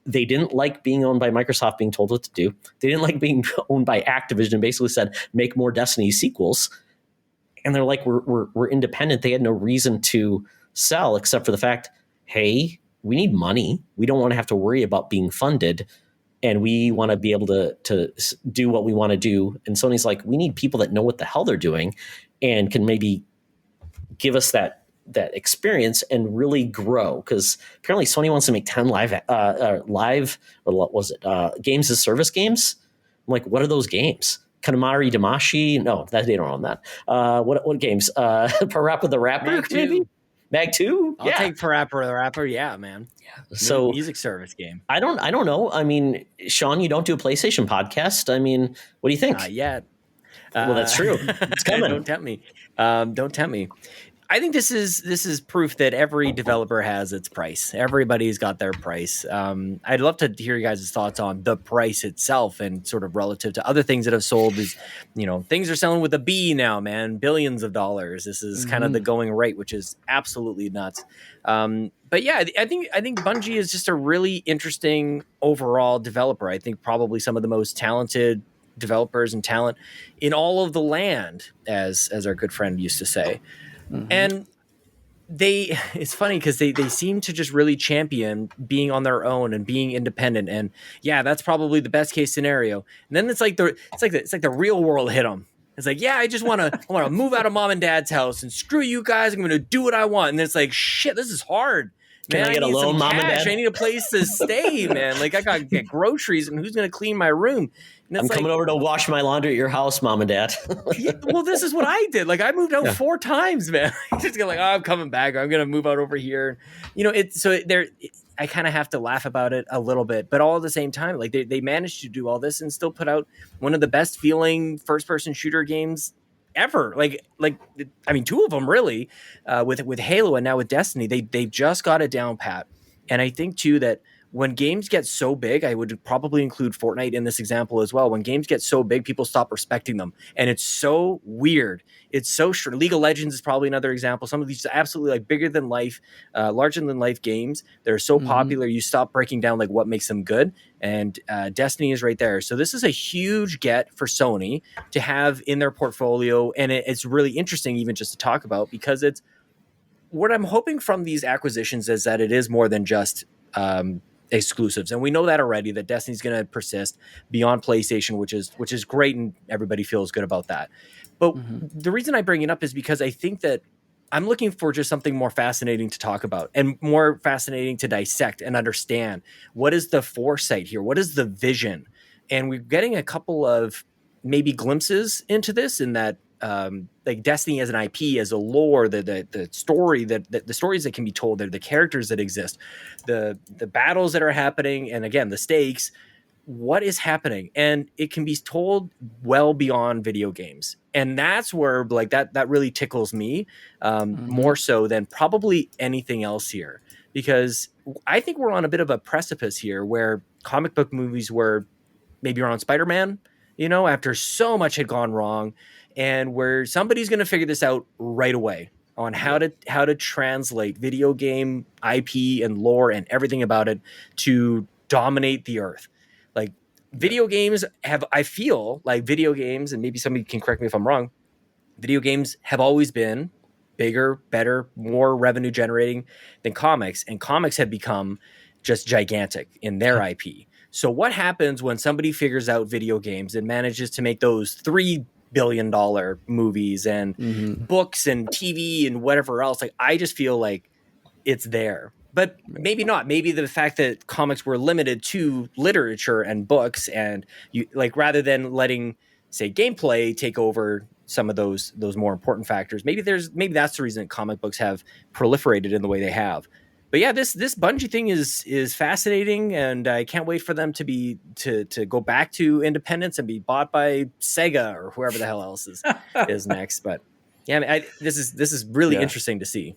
they didn't like being owned by Microsoft, being told what to do. They didn't like being owned by Activision, and basically said, make more Destiny sequels. And they're like, we're independent. They had no reason to sell except for the fact, hey, we need money. We don't want to have to worry about being funded. And we want to be able to do what we want to do. And Sony's like, we need people that know what the hell they're doing and can maybe give us that experience and really grow. Because apparently Sony wants to make 10 games as service games. I'm like, what are those games? Katamari Damacy? No, they don't own that. What games? Parappa the Rapper, maybe? Mag 2? I'll take Parappa the Rapper. Yeah, man. Yeah. So music service game. I don't know. I mean, Sean, you don't do a PlayStation podcast. I mean, what do you think? Not yet. Well, that's true. It's coming. Don't tempt me. Don't tempt me. I think this is proof that every developer has its price. Everybody's got their price. I'd love to hear you guys' thoughts on the price itself and sort of relative to other things that have sold. Is things are selling with a B now, man, billions of dollars. This is kind of the going rate, which is absolutely nuts. But yeah, I think Bungie is just a really interesting overall developer. I think probably some of the most talented developers and talent in all of the land, as our good friend used to say. And it's funny because they seem to just really champion being on their own and being independent. And yeah, that's probably the best case scenario. And then it's like the real world hit them. It's like, yeah, I want to move out of mom and dad's house and screw you guys. I'm going to do what I want. And it's like, shit, this is hard. Can Man, I get a need loan, some mom and cash. dad? I need a place to stay, man. Like, I got to get groceries, and who's going to clean my room? And it's I'm coming over to wash my laundry at your house, mom and dad. yeah, well, this is what I did. Like, I moved out Yeah. 4 times, man. I just got like, oh, I'm coming back. I'm going to move out over here. You know, I kind of have to laugh about it a little bit, but all at the same time, like they managed to do all this and still put out one of the best feeling first person shooter games ever. Like I mean, 2 of them really, with Halo and now with Destiny, they just got it down pat. And I think too that when games get so big, I would probably include Fortnite in this example as well. When games get so big, people stop respecting them, and it's so weird. It's so short. League of Legends is probably another example. Some of these absolutely like bigger than life, larger than life games. They're so popular, you stop breaking down like what makes them good. And Destiny is right there. So this is a huge get for Sony to have in their portfolio, and it's really interesting even just to talk about, because it's what I'm hoping from these acquisitions is that it is more than just exclusives, and we know that already, that Destiny's going to persist beyond PlayStation, which is great, and everybody feels good about that. But the reason I bring it up is because I think that I'm looking for just something more fascinating to talk about and more fascinating to dissect and understand. What is the foresight here? What is the vision? And we're getting a couple of maybe glimpses into this, in that like Destiny as an IP, as a lore, the story the stories that can be told there, the characters that exist, the battles that are happening, and again the stakes. What is happening? And it can be told well beyond video games, and that's where like that really tickles me more so than probably anything else here, because I think we're on a bit of a precipice here where comic book movies were maybe around Spider-Man, you know, after so much had gone wrong, and where somebody's going to figure this out right away on how to translate video game IP and lore and everything about it to dominate the earth. Like video games have, I feel like video games, and maybe somebody can correct me if I'm wrong, video games have always been bigger, better, more revenue generating than comics, and comics have become just gigantic in their IP. So what happens when somebody figures out video games and manages to make those $3 billion movies and books and TV and whatever else? Like, I just feel like it's there, but maybe not. Maybe the fact that comics were limited to literature and books, and you like, rather than letting, say, gameplay take over some of those more important factors, maybe that's the reason that comic books have proliferated in the way they have. But yeah, this Bungie thing is fascinating, and I can't wait for them to go back to independence and be bought by Sega or whoever the hell else is next. But yeah, I mean, this is really interesting to see.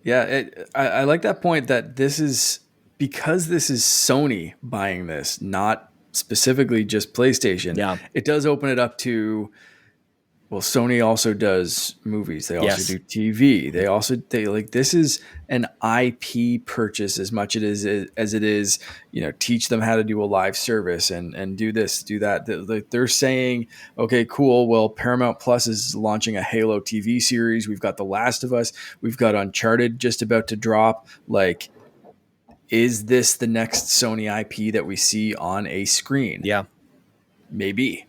Yeah, I like that point, that this is because this is Sony buying this, not specifically just PlayStation. Yeah, it does open it up to. Well, Sony also does movies. They also do TV. They like, this is an IP purchase as much as it is, you know, teach them how to do a live service and do this, do that. They're saying, okay, cool. Well, Paramount Plus is launching a Halo TV series. We've got The Last of Us. We've got Uncharted just about to drop. Like, is this the next Sony IP that we see on a screen? Yeah, maybe.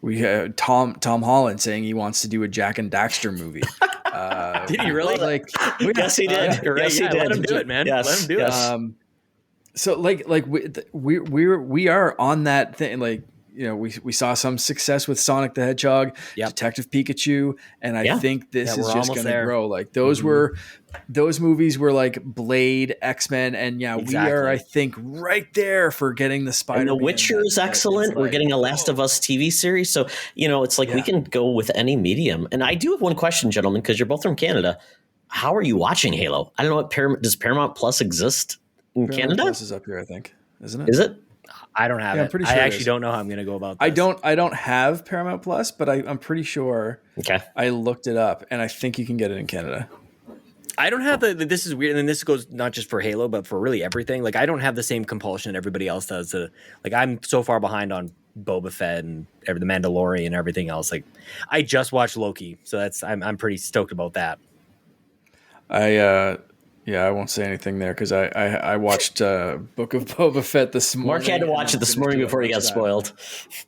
We have Tom Holland saying he wants to do a Jack and Daxter movie. Did he really? Like, yes, he did. Yes, he did. Let him do it, man. Yes, let him do it. So like we are on that thing. Like, you know, we saw some success with Sonic the Hedgehog, Detective Pikachu, and I think this is just going to grow. Like, those movies were like Blade, X-Men, and we are, I think, right there for getting the Spider-Man. And The Witcher is excellent. We're getting a Last of Us TV series. So, you know, it's like we can go with any medium. And I do have one question, gentlemen, because you're both from Canada. How are you watching Halo? I don't know does Paramount Plus exist in Canada? Plus is up here, I think, isn't it? Is it? I don't have it. I'm pretty sure I actually don't know how I'm going to go about this. I don't have Paramount Plus, but I'm pretty sure. Okay. I looked it up, and I think you can get it in Canada. I don't have this is weird, and this goes not just for Halo, but for really everything. Like, I don't have the same compulsion everybody else does. Like, I'm so far behind on Boba Fett and the Mandalorian and everything else. Like, I just watched Loki, so I'm pretty stoked about that. Yeah, I won't say anything there because I watched Book of Boba Fett this morning. Mark had to watch it this morning before he got spoiled.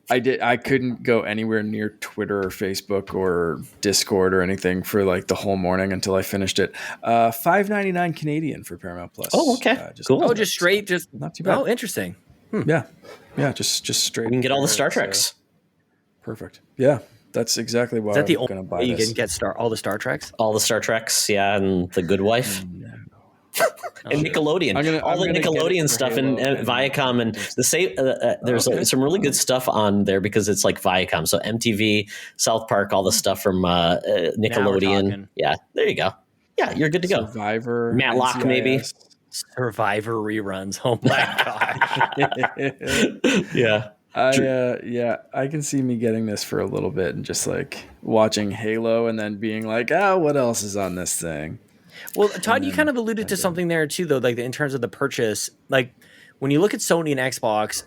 I did. I couldn't go anywhere near Twitter or Facebook or Discord or anything for like the whole morning until I finished it. $5.99 Canadian for Paramount Plus. Oh, okay, cool. Oh, just straight, just not too bad. Oh, interesting. Yeah, just straight. We can get all the Star Treks. Perfect. Yeah. That's exactly why Is that the I'm going to buy you this. can get all the Star Treks? All the Star Treks, yeah, and The Good Wife. And Nickelodeon. All the Nickelodeon stuff and Viacom and there's some really good stuff on there because it's like Viacom. So MTV, South Park, all the stuff from Nickelodeon. Yeah, there you go. Yeah, you're good to go. Survivor. Matlock, NCIS. maybe. Survivor reruns. Oh my gosh. Yeah. I can see me getting this for a little bit and just like watching Halo and then being like, what else is on this thing? Well, Todd, you kind of alluded to something there too, though, like in terms of the purchase. Like when you look at Sony and Xbox,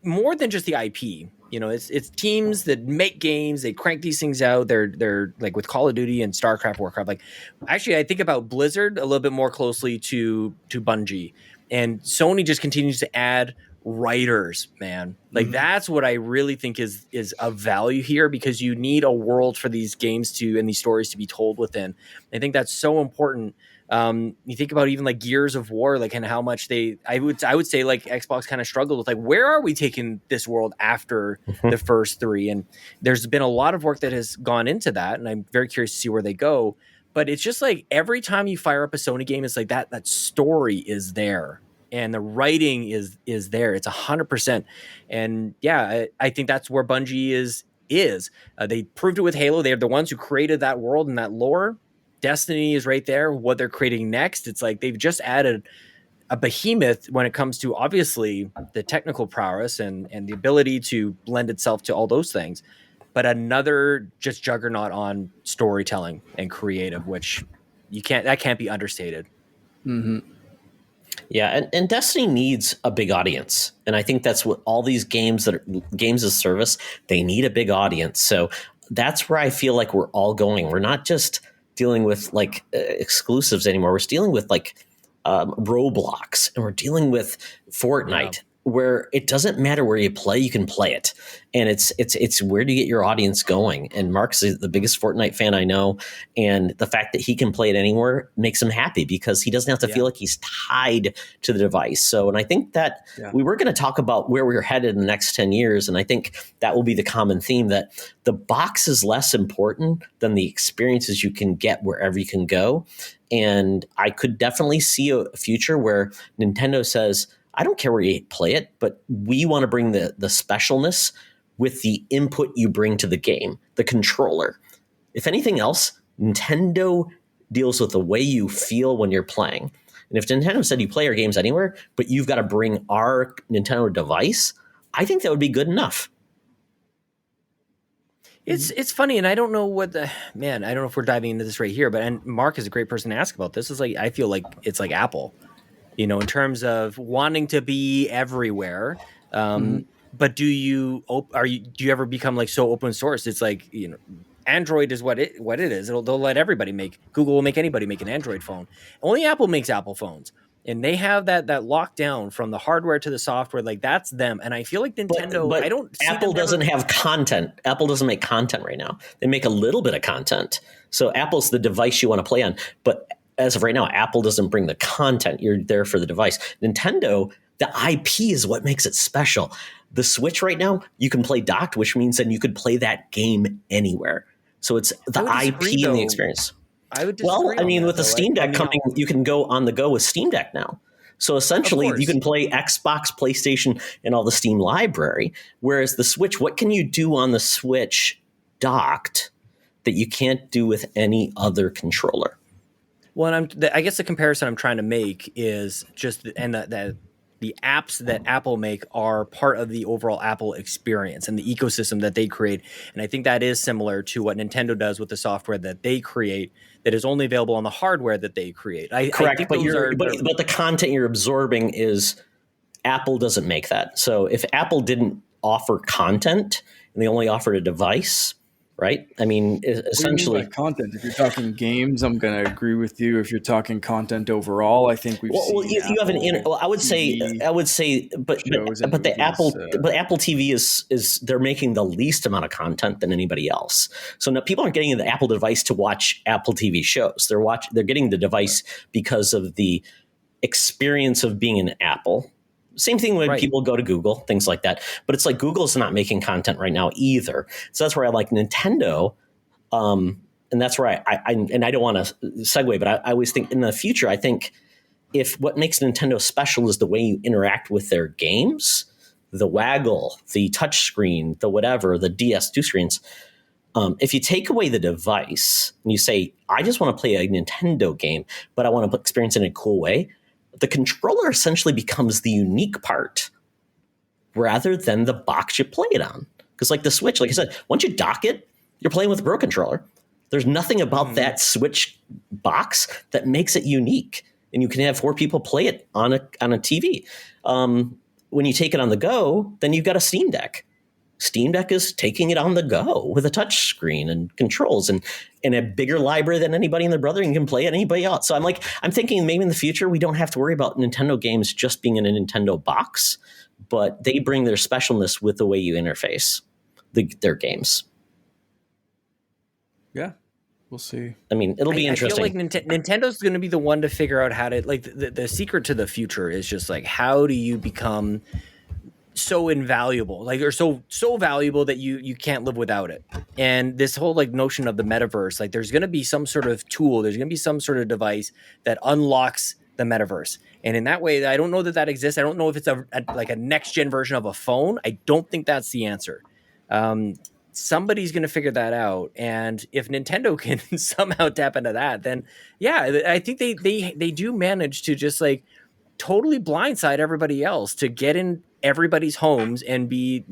more than just the IP, it's teams that make games, they crank these things out. They're like with Call of Duty and StarCraft, Warcraft. Like actually, I think about Blizzard a little bit more closely to Bungie, and Sony just continues to add writers, man. Like that's what I really think is of value here, because you need a world for these games and these stories to be told within. I think that's so important. You think about even like Gears of War, like, and how much I would say like Xbox kind of struggled with like, where are we taking this world after the first three? And there's been a lot of work that has gone into that, and I'm very curious to see where they go. But it's just like every time you fire up a Sony game, it's like that story is there. And the writing is there. It's 100%. And yeah, I think that's where Bungie is. They proved it with Halo. They're the ones who created that world and that lore. Destiny is right there. What they're creating next, it's like they've just added a behemoth when it comes to obviously the technical prowess and the ability to lend itself to all those things. But another just juggernaut on storytelling and creative, which that can't be understated. Mm-hmm. Yeah, and Destiny needs a big audience, and I think that's what all these games that are games as service, they need a big audience. So that's where I feel like we're all going. We're not just dealing with like exclusives anymore. We're dealing with like Roblox, and we're dealing with Fortnite, where it doesn't matter where you play, you can play it. And it's where do you get your audience going? And Mark's the biggest Fortnite fan I know. And the fact that he can play it anywhere makes him happy, because he doesn't have to feel like he's tied to the device. So, and I think that we were going to talk about where we're headed in the next 10 years. And I think that will be the common theme, that the box is less important than the experiences you can get wherever you can go. And I could definitely see a future where Nintendo says, I don't care where you play it, but we want to bring the specialness with the input you bring to the game, the controller. If anything else, Nintendo deals with the way you feel when you're playing. And if Nintendo said you play our games anywhere, but you've got to bring our Nintendo device, I think that would be good enough. It's funny, and I don't know I don't know if we're diving into this right here, and Mark is a great person to ask about this. Is like, I feel like it's like Apple, in terms of wanting to be everywhere. But do you ever become like so open source? It's like, Android is what it is. They'll let everybody make. Google will make anybody make an Android phone. Only Apple makes Apple phones, and they have that lockdown from the hardware to the software. Like that's them. And I feel like Nintendo. But I don't. Apple doesn't have content. Apple doesn't make content right now. They make a little bit of content. So Apple's the device you want to play on, but as of right now, Apple doesn't bring the content. You're there for the device. Nintendo, the IP is what makes it special. The Switch right now, you can play docked, which means then you could play that game anywhere. So it's the IP and the experience. I would disagree. Well, I mean, with the Steam Deck coming, you can go on the go with Steam Deck now. So essentially, you can play Xbox, PlayStation, and all the Steam library. Whereas the Switch, what can you do on the Switch docked that you can't do with any other controller? Well, and I guess the comparison I'm trying to make is just the apps that Apple make are part of the overall Apple experience and the ecosystem that they create. And I think that is similar to what Nintendo does with the software that they create that is only available on the hardware that they create. Correct, I think but the content you're absorbing is Apple doesn't make that. So if Apple didn't offer content and they only offered a device, right? I mean, essentially. What do you mean by content? If you're talking games, I'm going to agree with you. If you're talking content overall, I think we've Well, seen you have an well, I would TV say, shows and but the movies, Apple TV is they're making the least amount of content than anybody else. So now people aren't getting the Apple device to watch Apple TV shows. They're getting the device because of the experience of being an Apple. Same thing when people go to Google, things like that. But it's like Google's not making content right now either. So that's where I like Nintendo. And that's where I don't want to segue, but I always think in the future, I think if what makes Nintendo special is the way you interact with their games, the waggle, the touch screen, the whatever, the DS2 screens. If you take away the device and you say, I just want to play a Nintendo game, but I want to experience it in a cool way, the controller essentially becomes the unique part rather than the box you play it on. Because like the Switch, like I said, once you dock it, you're playing with a Pro Controller. There's nothing about that Switch box that makes it unique. And you can have 4 people play it on a TV. When you take it on the go, then you've got a Steam Deck. Steam Deck is taking it on the go with a touch screen and controls and a bigger library than anybody and their brother and can play it anybody else. So I'm thinking maybe in the future we don't have to worry about Nintendo games just being in a Nintendo box, but they bring their specialness with the way you interface their games. Yeah, we'll see. I mean, it'll be interesting. I feel like Nintendo's going to be the one to figure out how to like the secret to the future is just like how do you become so invaluable, like or so valuable that you can't live without it. And this whole like notion of the metaverse, like there's going to be some sort of tool, there's going to be some sort of device that unlocks the metaverse. And in that way, I don't know that exists. I don't know if it's like a next gen version of a phone. I don't think that's the answer. Somebody's going to figure that out. And if Nintendo can somehow tap into that, then yeah, I think they do manage to just like totally blindside everybody else to get in everybody's homes and be,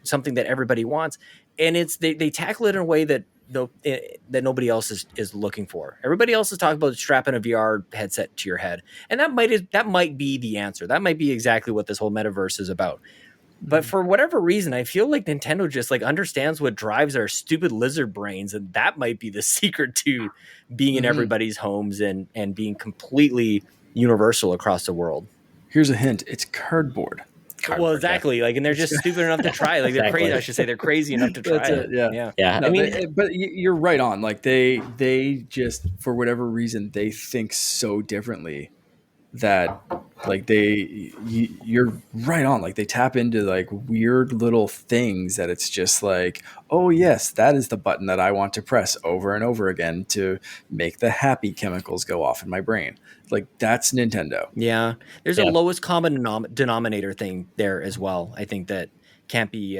something that everybody wants. And they tackle it in a way that that nobody else is looking for. Everybody else is talking about strapping a VR headset to your head. And that might be the answer. That might be exactly what this whole metaverse is about. But for whatever reason, I feel like Nintendo just like understands what drives our stupid lizard brains. And that might be the secret to being in everybody's homes and being completely universal across the world. Here's a hint. It's cardboard. Well, exactly. Like, and they're just stupid enough to try. Like, they're crazy. I should say they're crazy enough to try it. Yeah. No, I mean, but you're right on. Like, they just, for whatever reason, they think so differently that, like, you're right on. Like, they tap into like weird little things that it's just like, oh yes, that is the button that I want to press over and over again to make the happy chemicals go off in my brain. Like, that's Nintendo. Yeah. There's a lowest common denominator thing there as well. I think that can't be,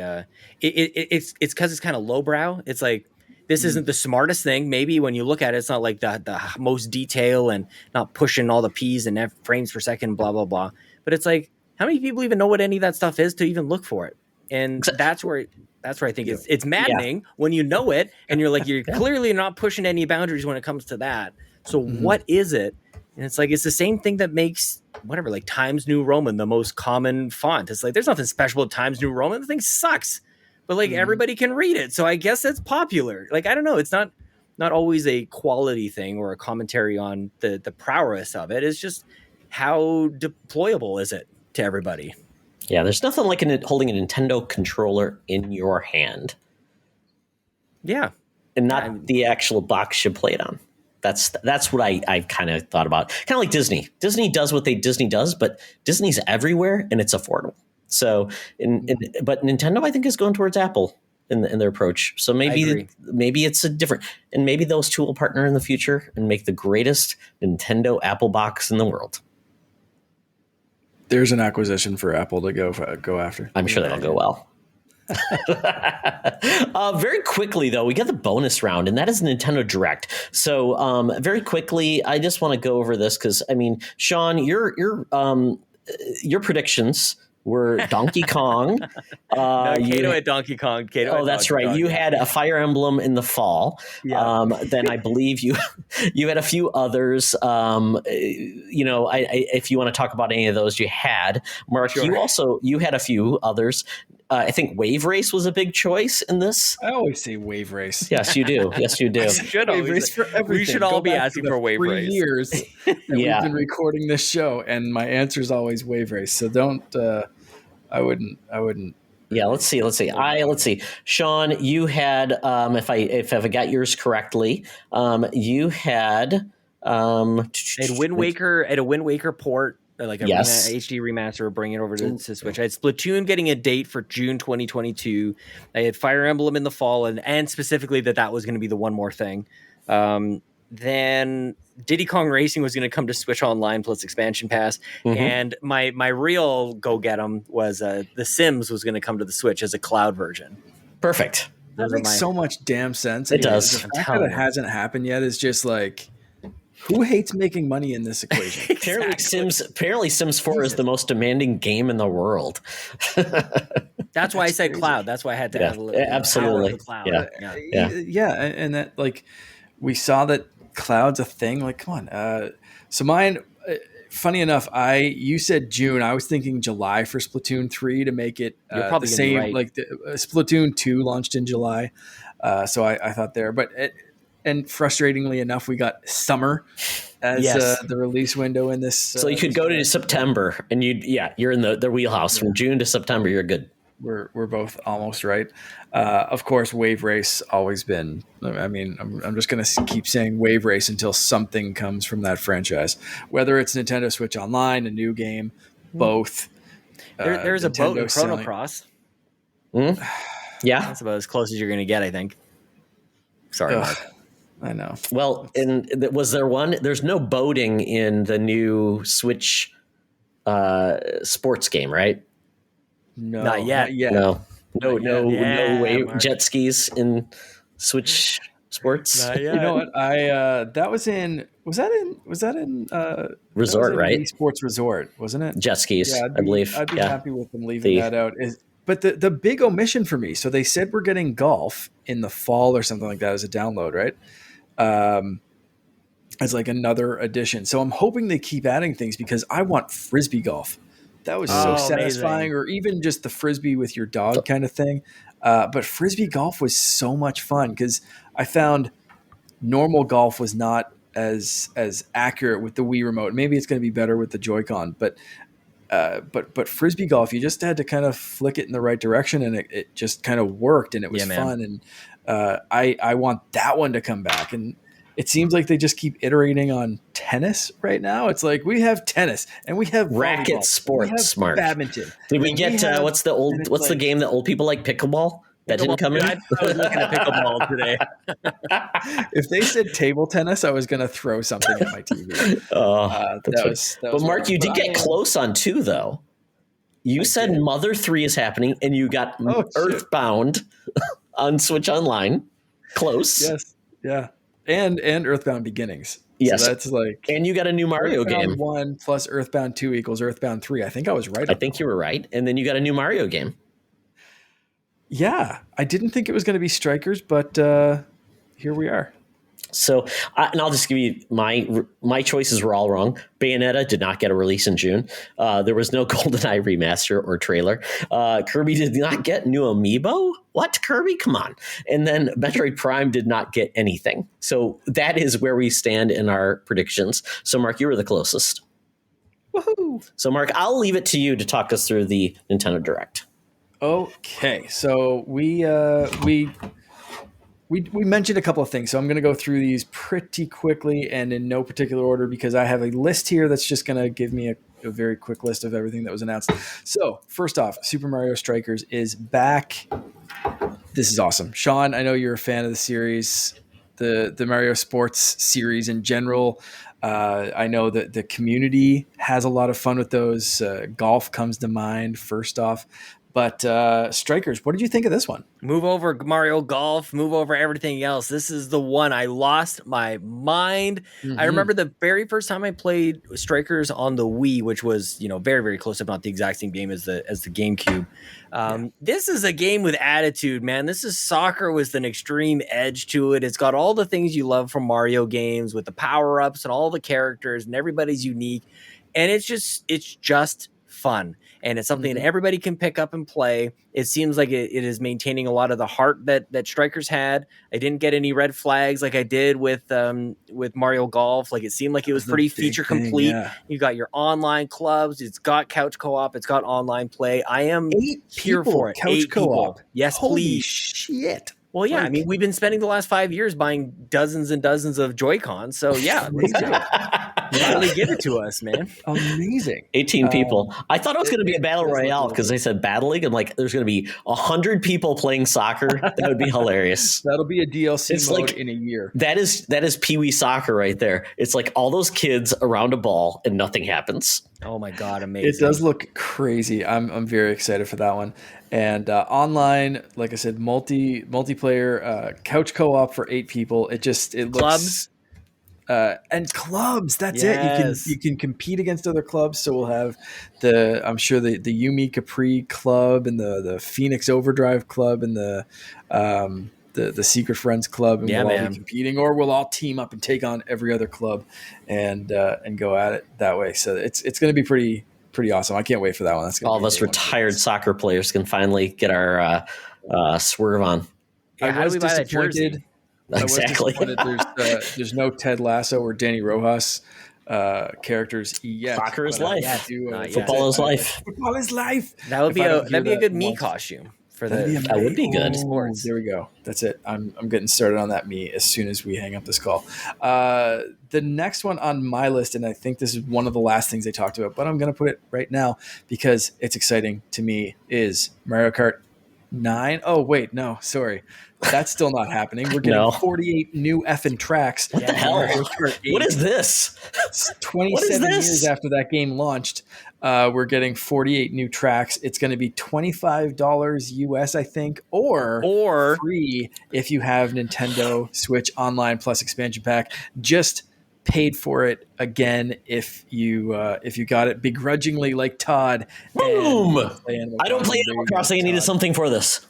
it's because it's kind of lowbrow. It's like, this isn't the smartest thing. Maybe when you look at it, it's not like the most detail and not pushing all the P's and frames per second, blah, blah, blah. But it's like, how many people even know what any of that stuff is to even look for it? And that's where I think it's maddening when you know it and you're like, you're clearly not pushing any boundaries when it comes to that. So what is it? And it's like, it's the same thing that makes whatever, like Times New Roman, the most common font. It's like, there's nothing special about Times New Roman. The thing sucks, but like everybody can read it. So I guess it's popular. Like, I don't know. It's not always a quality thing or a commentary on the prowess of it. It's just how deployable is it to everybody? Yeah. There's nothing like holding a Nintendo controller in your hand. Yeah. And not the actual box you play it on. That's what I kind of thought about. Kind of like Disney. Disney does what Disney does, but Disney's everywhere and it's affordable. So, but Nintendo, I think, is going towards Apple in their approach. So maybe it's a different, and maybe those two will partner in the future and make the greatest Nintendo Apple box in the world. There's an acquisition for Apple to go after. I'm sure that'll go well. Very quickly, though, we got the bonus round, and that is Nintendo Direct. So very quickly, I just want to go over this because, I mean, Sean, your predictions were Donkey Kong. Kato at Donkey Kong. That's right. You had a Fire Emblem in the fall. Yeah. Then I believe you had a few others. If you want to talk about any of those, you had. Mark, sure. You had a few others. I think Wave Race was a big choice in this. I always say Wave Race. Yes, you do. Yes, you do. You should Wave always Race for everything. We should all Go be back to asking the for Wave 3 Race. years that Yeah. we've been recording this show, and my answer is always Wave Race. So don't. I wouldn't. Yeah, let's see. Sean, you had if I got yours correctly, you had At Wind Waker, at a Wind Waker port, like a Yes. HD remaster, bring it over to Switch. I had Splatoon getting a date for June 2022. I had Fire Emblem in the fall, and specifically that was going to be the one more thing. Then Diddy Kong Racing was going to come to Switch Online plus expansion pass, and my real go get 'em was The Sims was going to come to the Switch as a cloud version. Perfect. That makes so much damn sense. It does. The fact that it hasn't happened yet is just like, who hates making money in this equation? Apparently Sims 4 is the most demanding game in the world. That's why I said cloud. That's why I had to add a little absolutely. power of the cloud. Yeah. And that, like, we saw that cloud's a thing. Like, come on. So mine, funny enough, you said June. I was thinking July for Splatoon 3 to make it You're the same. right. Like Splatoon 2 launched in July, so I thought there. But and frustratingly enough, we got summer as the release window in this. So you could go to September, and you're in the wheelhouse. From June to September, you're good. We're both almost right. Of course, Wave Race always been. I mean, I'm just going to keep saying Wave Race until something comes from that franchise, whether it's Nintendo Switch Online, a new game, both. There's a boat in Chrono Cross. Yeah, that's about as close as you're going to get, I think. Sorry, Mark. I know. Well, and was there one? There's no boating in the new Switch sports game, right? No, not yet. No wave jet skis in Switch sports. Not yet. You know what? That was in Resort, right? Wii Sports Resort, wasn't it? Jet skis, I believe. I'd be happy with them leaving that out. But the big omission for me. So they said we're getting golf in the fall or something like that as a download, right? As like another addition. So I'm hoping they keep adding things because I want frisbee golf. That was so satisfying, or even just the frisbee with your dog kind of thing. But frisbee golf was so much fun because I found normal golf was not as accurate with the Wii remote. Maybe it's going to be better with the Joy-Con, but frisbee golf, you just had to kind of flick it in the right direction, and it just kind of worked, and it was fun. And I want that one to come back. And it seems like they just keep iterating on tennis right now. It's like we have tennis and we have racket sports, Mark. Badminton. Did we get what's the game that old people like? Pickleball? That didn't come in. I was looking at pickleball today. If they said table tennis, I was going to throw something at my TV. But Mark, you did get close on 2, though. You said Mother 3 is happening, and you got Earthbound on Switch Online. Close. Yes. Yeah. And Earthbound Beginnings. Yes. So that's like, and you got a new Mario Earthbound game. 1 plus Earthbound 2 equals Earthbound 3. I think I was right. I think you were right. And then you got a new Mario game. Yeah. I didn't think it was going to be Strikers, but here we are. So, and I'll just give you my choices were all wrong. Bayonetta did not get a release in June. There was no GoldenEye remaster or trailer. Kirby did not get new amiibo. What, Kirby? Come on. And then Metroid Prime did not get anything. So that is where we stand in our predictions. So, Mark, you were the closest. Woohoo! So, Mark, I'll leave it to you to talk us through the Nintendo Direct. Okay, so we mentioned a couple of things, so I'm going to go through these pretty quickly and in no particular order because I have a list here that's just going to give me a very quick list of everything that was announced. So first off, Super Mario Strikers is back. This is awesome. Sean, I know you're a fan of the series, the Mario Sports series in general. I know that the community has a lot of fun with those. Golf comes to mind first off. But Strikers, what did you think of this one? Move over Mario Golf, move over everything else. This is the one. I lost my mind. I remember the very first time I played Strikers on the Wii, which was, very, very close, if not the exact same game as the GameCube. This is a game with attitude, man. This is soccer with an extreme edge to it. It's got all the things you love from Mario games with the power-ups and all the characters, and everybody's unique. And it's just fun, and it's something that Mm-hmm. everybody can pick up and play. It seems like it is maintaining a lot of the heart that Strikers had. I didn't get any red flags like I did with Mario Golf. Like, it seemed like it was The pretty big feature thing, complete. yeah. You got your online clubs. It's got couch co-op. It's got online play. I am 8 here people, for it. couch 8 co-op. people. Yes, Holy please. shit. Well, yeah. I Like- mean, we've been spending the last 5 years buying dozens and dozens of Joy-Cons. So yeah, let's do it. Finally give it to us, man. Amazing. 18 people. I thought it was going to be a battle does look royale really because good. they said battling. I'm like, there's going to be 100 people playing soccer. That would be hilarious. That'll be a DLC It's mode like- in a year. That is Pee Wee soccer right there. It's like all those kids around a ball and nothing happens. Oh my god, amazing! It does look crazy. I'm very excited for that one. And online, like I said, multiplayer couch co-op for 8 people. It looks Clubs? And clubs. That's Yes. it. You can compete against other clubs. So we'll have the Yumi Capri club and the Phoenix Overdrive club and the Secret Friends club, and Yeah, we'll all man. be competing, or we'll all team up and take on every other club and go at it that way. So it's going to be pretty awesome. I can't wait for that one. That's gonna All be of a us big one. retired soccer players can finally get our swerve on. Yeah, how do we buy that jersey? disappointed. I was Exactly. disappointed there's no Ted Lasso or Danny Rojas characters yet. Soccer is but I life. do, Not yet. Football is life. Football is life. That would If be I don't that'd be hear a good that me once- costume for That'd be the. That would be good. Oh, there we go. That's it. I'm getting started on that me as soon as we hang up this call. The next one on my list, and I think this is one of the last things they talked about, but I'm going to put it right now because it's exciting to me, is Mario Kart 9. Oh, wait, no, sorry. That's still not happening. We're getting No. 48 new effing tracks. What the hell? Mario Kart 8. What is this? 27 this? years after that game launched, we're getting 48 new tracks. It's going to be $25 US, I think, or free if you have Nintendo Switch Online Plus expansion pack. Just paid for it again if you got it begrudgingly, like Todd. Boom! And I don't play Animal Crossing. I needed something for this.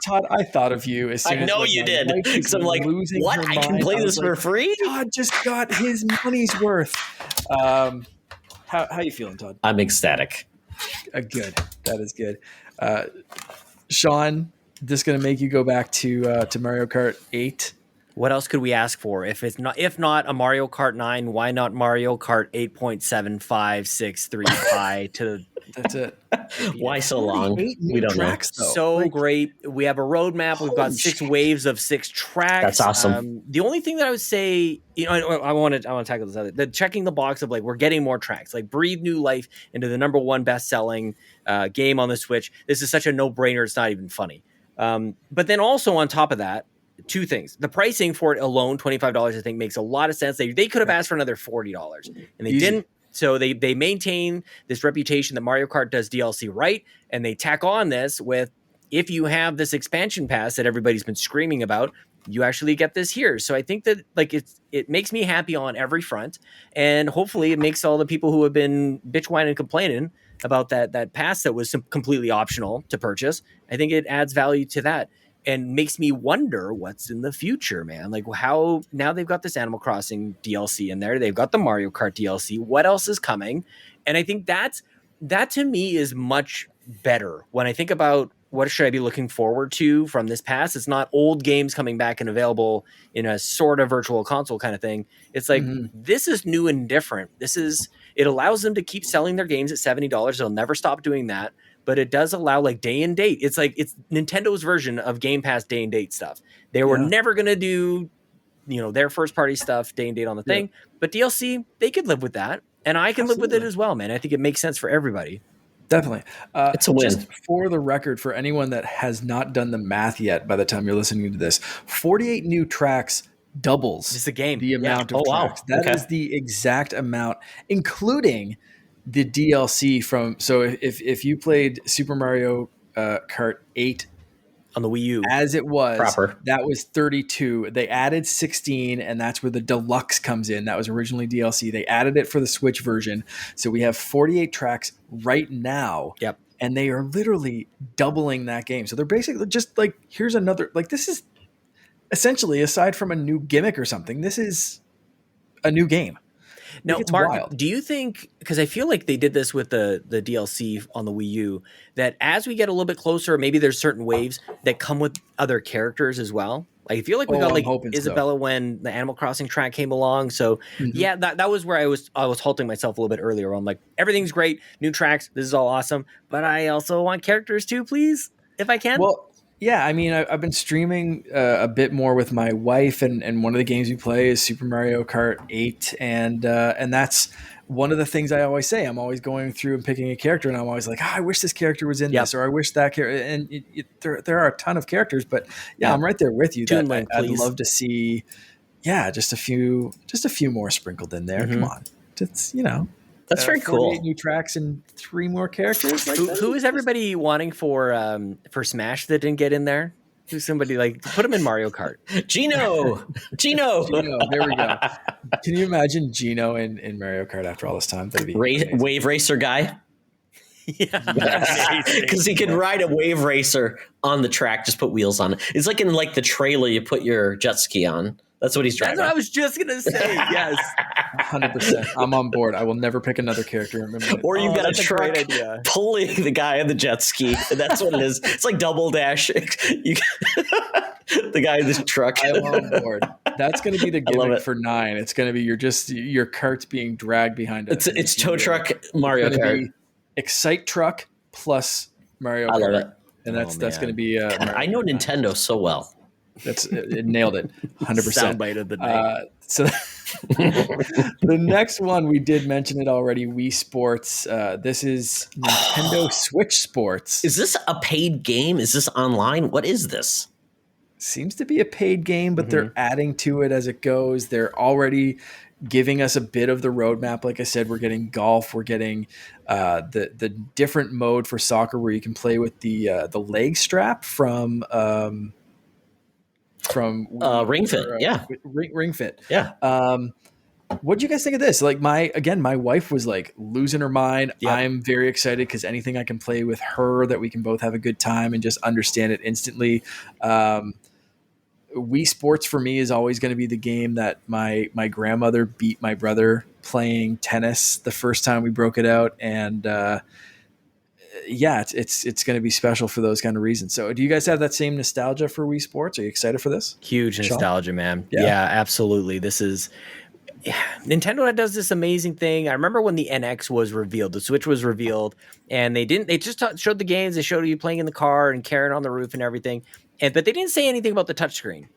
Todd, I thought of you as soon I as know like, you my did. wife was Because I'm like, losing what? her I can mind. play I this was for like, free? Todd just got his money's worth. How you feeling, Todd? I'm ecstatic. Good. That is good. Sean, this going to make you go back to Mario Kart 8? What else could we ask for? If not a Mario Kart 9, why not Mario Kart 8.7563 pi to That's it. Why so long? 48 new We don't know. tracks, though. so Like, great. We have a roadmap. We've got Holy 6 shit. waves of 6 tracks. That's awesome. The only thing that I would say, I want to tackle this other. The checking the box of like we're getting more tracks, like breathe new life into the number 1 best selling game on the Switch. This is such a no brainer. It's not even funny. But then also on top of that, 2 things. The pricing for it alone, $25, I think makes a lot of sense. They could have asked for another $40 and they Easy. didn't. So they maintain this reputation that Mario Kart does DLC right, and they tack on this with, if you have this expansion pass that everybody's been screaming about, you actually get this here. So I think that like it makes me happy on every front, and hopefully it makes all the people who have been bitch whining and complaining about that pass that was completely optional to purchase, I think it adds value to that. And makes me wonder what's in the future, man. Like how now they've got this Animal Crossing DLC in there. They've got the Mario Kart DLC. What else is coming? And I think that to me is much better. When I think about what should I be looking forward to from this pass, it's not old games coming back and available in a sort of virtual console kind of thing. It's like, this is new and different. It allows them to keep selling their games at $70. They'll never stop doing that. But it does allow like day and date. It's like it's Nintendo's version of Game Pass day and date stuff. They were never going to do, their first party stuff day and date on the thing. But DLC, they could live with that. And I can live with it as well, man. I think it makes sense for everybody. Definitely. It's a win. Just for the record, for anyone that has not done the math yet by the time you're listening to this, 48 new tracks doubles It's a game. the amount of Oh, wow. tracks. That is Okay. the exact amount, including the DLC from. So if you played Super Mario Kart 8 On the Wii U. as it was, Proper. that was 32. They added 16, and that's where the deluxe comes in. That was originally DLC. They added it for the Switch version. So we have 48 tracks right now. Yep. And they are literally doubling that game. So they're basically just like, here's another, like, this is essentially, aside from a new gimmick or something, this is a new game. Now, it's Mark, wild. do you think, because I feel like they did this with the DLC on the Wii U, that as we get a little bit closer, maybe there's certain waves that come with other characters as well? Like I feel like we got I'm like hoping so. Isabella when the Animal Crossing track came along. So yeah, that was where I was halting myself a little bit earlier. I'm like, everything's great, new tracks, this is all awesome, but I also want characters too, please, if I can. Well, yeah, I mean, I've been streaming a bit more with my wife, and one of the games we play is Super Mario Kart 8, and that's one of the things I always say. I'm always going through and picking a character, and I'm always like, I wish this character was in this, or I wish that character. And there are a ton of characters, but I'm right there with you. Toon That Link, I'd please. love to see, just a few more sprinkled in there. Come on, it's That's very 48 cool. new tracks and 3 more characters. Like Who is everybody wanting for Smash that didn't get in there? Who's somebody like put him in Mario Kart? Gino. Gino, there we go. Can you imagine Gino in Mario Kart after all this time? That'd be amazing. Wave racer guy. Yeah, Because he can ride a wave racer on the track, just put wheels on it. It's like in like the trailer you put your jet ski on. That's what he's driving. That's what I was just gonna say. Yes, 100%. I'm on board. I will never pick another character. Remember, Or you've got a that's a truck great idea. pulling the guy on the jet ski. That's what it is. It's like double dash. The guy in the truck. I'm on board. That's going to be the love gimmick it. for 9. It's going to be your cart's being dragged behind it. It's tow truck Mario Kart. Excite truck plus Mario I Kart. love it. And that's man. going to be. I know Nintendo so well. It nailed it. 100%. Soundbite of the night. So the next one, we did mention it already, Wii Sports. This is Nintendo Switch Sports. Is this a paid game? Is this online? What is this? Seems to be a paid game, but they're adding to it as it goes. They're already giving us a bit of the roadmap. Like I said, we're getting golf. We're getting the different mode for soccer where you can play with the leg strap from Ring Fit. Ring Fit. Yeah. What do you guys think of this? Like my wife was like losing her mind. Yeah. I'm very excited because anything I can play with her that we can both have a good time and just understand it instantly. Wii Sports for me is always going to be the game that my grandmother beat my brother playing tennis the first time we broke it out. And it's going to be special for those kind of reasons. So do you guys have that same nostalgia for Wii Sports? Are you excited for this? Huge Sean? nostalgia, man. Yeah. Yeah, absolutely. This is Nintendo does this amazing thing. I remember when the NX was revealed, the Switch was revealed, and they just showed the games. They showed you playing in the car and carrying on the roof and everything. But they didn't say anything about the touchscreen.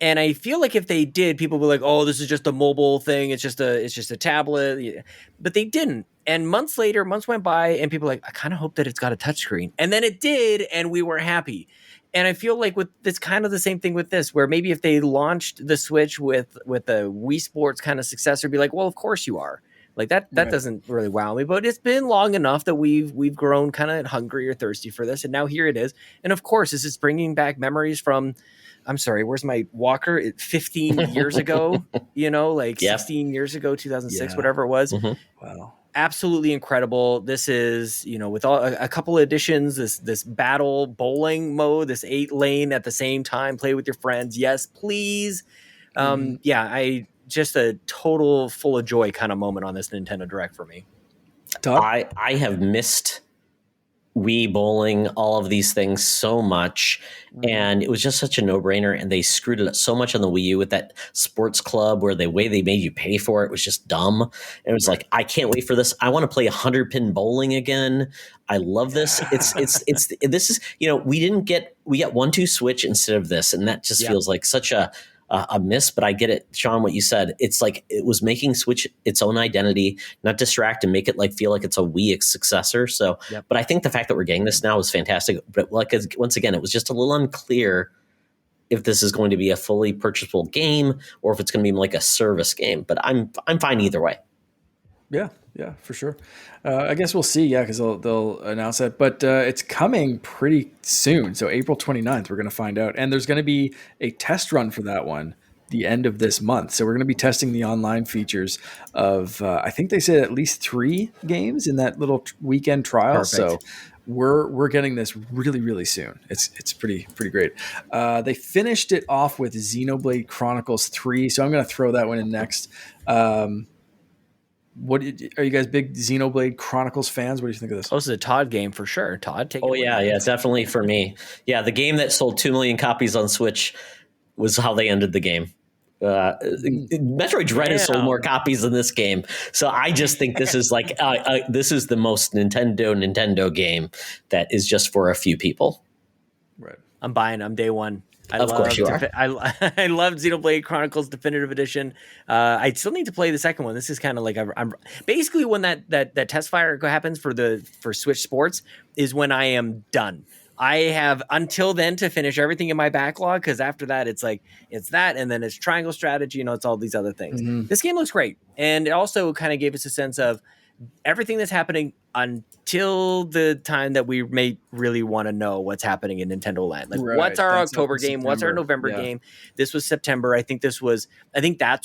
And I feel like if they did, people would be like, "Oh, this is just a mobile thing. It's just a tablet." Yeah. But they didn't. And months went by, and people were like, "I kind of hope that it's got a touchscreen." And then it did, and we were happy. And I feel like it's kind of the same thing with this, where maybe if they launched the Switch with a Wii Sports kind of successor, be like, "Well, of course you are." Like that Right. doesn't really wow me, but it's been long enough that we've grown kind of hungry or thirsty for this, and now here it is. And of course, this is bringing back memories from. I'm sorry, where's my walker? 15 years ago, 16 years ago, 2006, whatever it was. Mhm. Wow. Absolutely incredible. This is, with a couple of additions, this battle bowling mode, this 8-lane at the same time, play with your friends. Yes, please. I just a total full of joy kind of moment on this Nintendo Direct for me. Todd? I have missed Wii bowling, all of these things so much, and it was just such a no-brainer, and they screwed it up so much on the Wii U with that sports club where the way they made you pay for it was just dumb. And it was like, I can't wait for this. I want to play 100-pin bowling again. I love this. This is, we got 1-2 Switch instead of this, and that just feels like such a miss, but I get it, Sean, what you said. It's like it was making Switch its own identity, not distract and make it feel like it's a Wii successor. So, but I think the fact that we're getting this now is fantastic. But once again, it was just a little unclear if this is going to be a fully purchasable game or if it's going to be like a service game. But I'm fine either way. Yeah, for sure. I guess we'll see. Yeah, because they'll announce that, but it's coming pretty soon. So April 29th, we're going to find out, and there's going to be a test run for that one the end of this month. So we're going to be testing the online features of I think they said at least 3 games in that little weekend trial. Perfect. So we're getting this really, really soon. It's pretty great. They finished it off with Xenoblade Chronicles 3, so I'm going to throw that one in next. are you guys big Xenoblade Chronicles fans? What do you think of this? Oh, this is a Todd game for sure. Todd, take it away. Yeah, definitely for me. Yeah, the game that sold 2 million copies on Switch was how they ended the game. Metroid Dread has sold more copies than this game, so I just think this is like this is the most Nintendo game that is just for a few people. Right. I'm buying. I'm day one. Of course you are. I love Xenoblade Chronicles Definitive Edition. I still need to play the second one. This is kind of like I'm basically when that test fire happens for Switch Sports is when I am done. I have until then to finish everything in my backlog, because after that it's that, and then it's triangle strategy. It's all these other things. Mm-hmm. This game looks great, and it also kind of gave us a sense of everything that's happening until the time that we may really want to know what's happening in Nintendo Land. Like, what's our October game? September. What's our November game? This was September. I think that's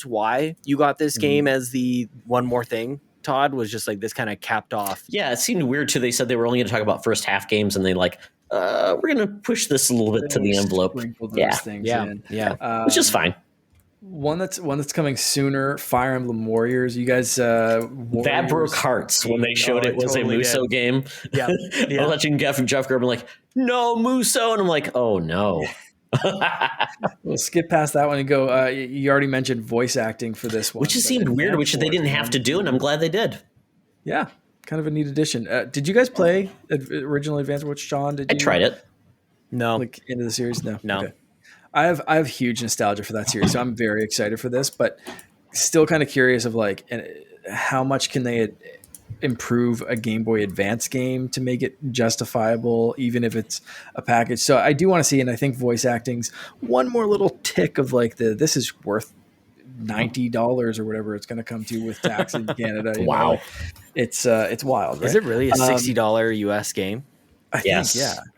why you got this game as the one more thing. Todd was just like this kind of capped off. Yeah, it seemed weird too. They said they were only going to talk about first half games, and they we're going to push this a little bit to the envelope. Which is fine. One that's coming sooner, Fire Emblem Warriors. You guys, that broke hearts when they showed it was totally a Muso game. Yeah, I was watching Jeff Gerber like, no Muso, and I'm like, oh no. We'll skip past that one and go. You already mentioned voice acting for this one, which just seemed weird, which they didn't have to do, and I'm glad they did. Yeah, kind of a neat addition. Did you guys play original Advance Wars, Sean? I tried it. No, like into the series. No. Okay. I have huge nostalgia for that series, so I'm very excited for this, but still kind of curious of how much can they improve a Game Boy Advance game to make it justifiable, even if it's a package. So I do want to see, and I think voice acting's one more little tick of this is worth $90 or whatever it's going to come to with tax in Canada. Wow. It's wild. Right? Is it really a $60 US game? I think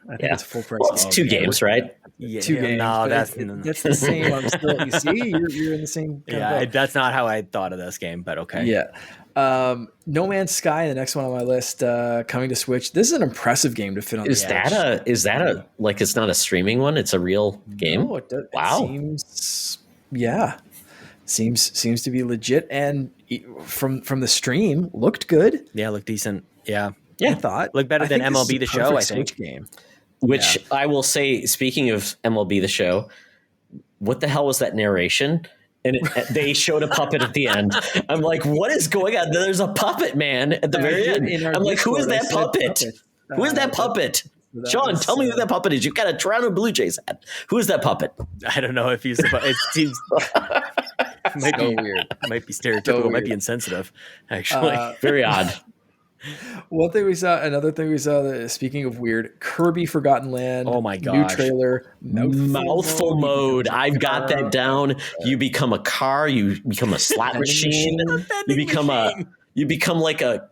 it's full price. Well, it's 2 games, right? Yeah, 2 games. No, that's the same. I'm still. You see, you're in the same. That's not how I thought of this game, but okay. Yeah. No Man's Sky, the next one on my list, coming to Switch. This is an impressive game to fit on. Is that a it's not a streaming one? It's a real game. No, wow. Seems to be legit, and from the stream looked good. Yeah, looked decent. Yeah. I thought looked better than MLB The Show. I think. Switch game. Which I will say, speaking of MLB The Show, what the hell was that narration? And they showed a puppet at the end. I'm like, what is going on? There's a puppet man at the very end. I'm like, who is that puppet? Who is that puppet? Sean, tell me who that puppet is. You've got a Toronto Blue Jays hat. Who is that puppet? I don't know if he's. It seems might be weird. Might be stereotypical. Might be insensitive. Actually, very odd. Another thing we saw, speaking of weird, Kirby Forgotten Land. Oh my gosh. New trailer. Mouthful mode. I've got that down. You become a car. You become a slot machine. You become like a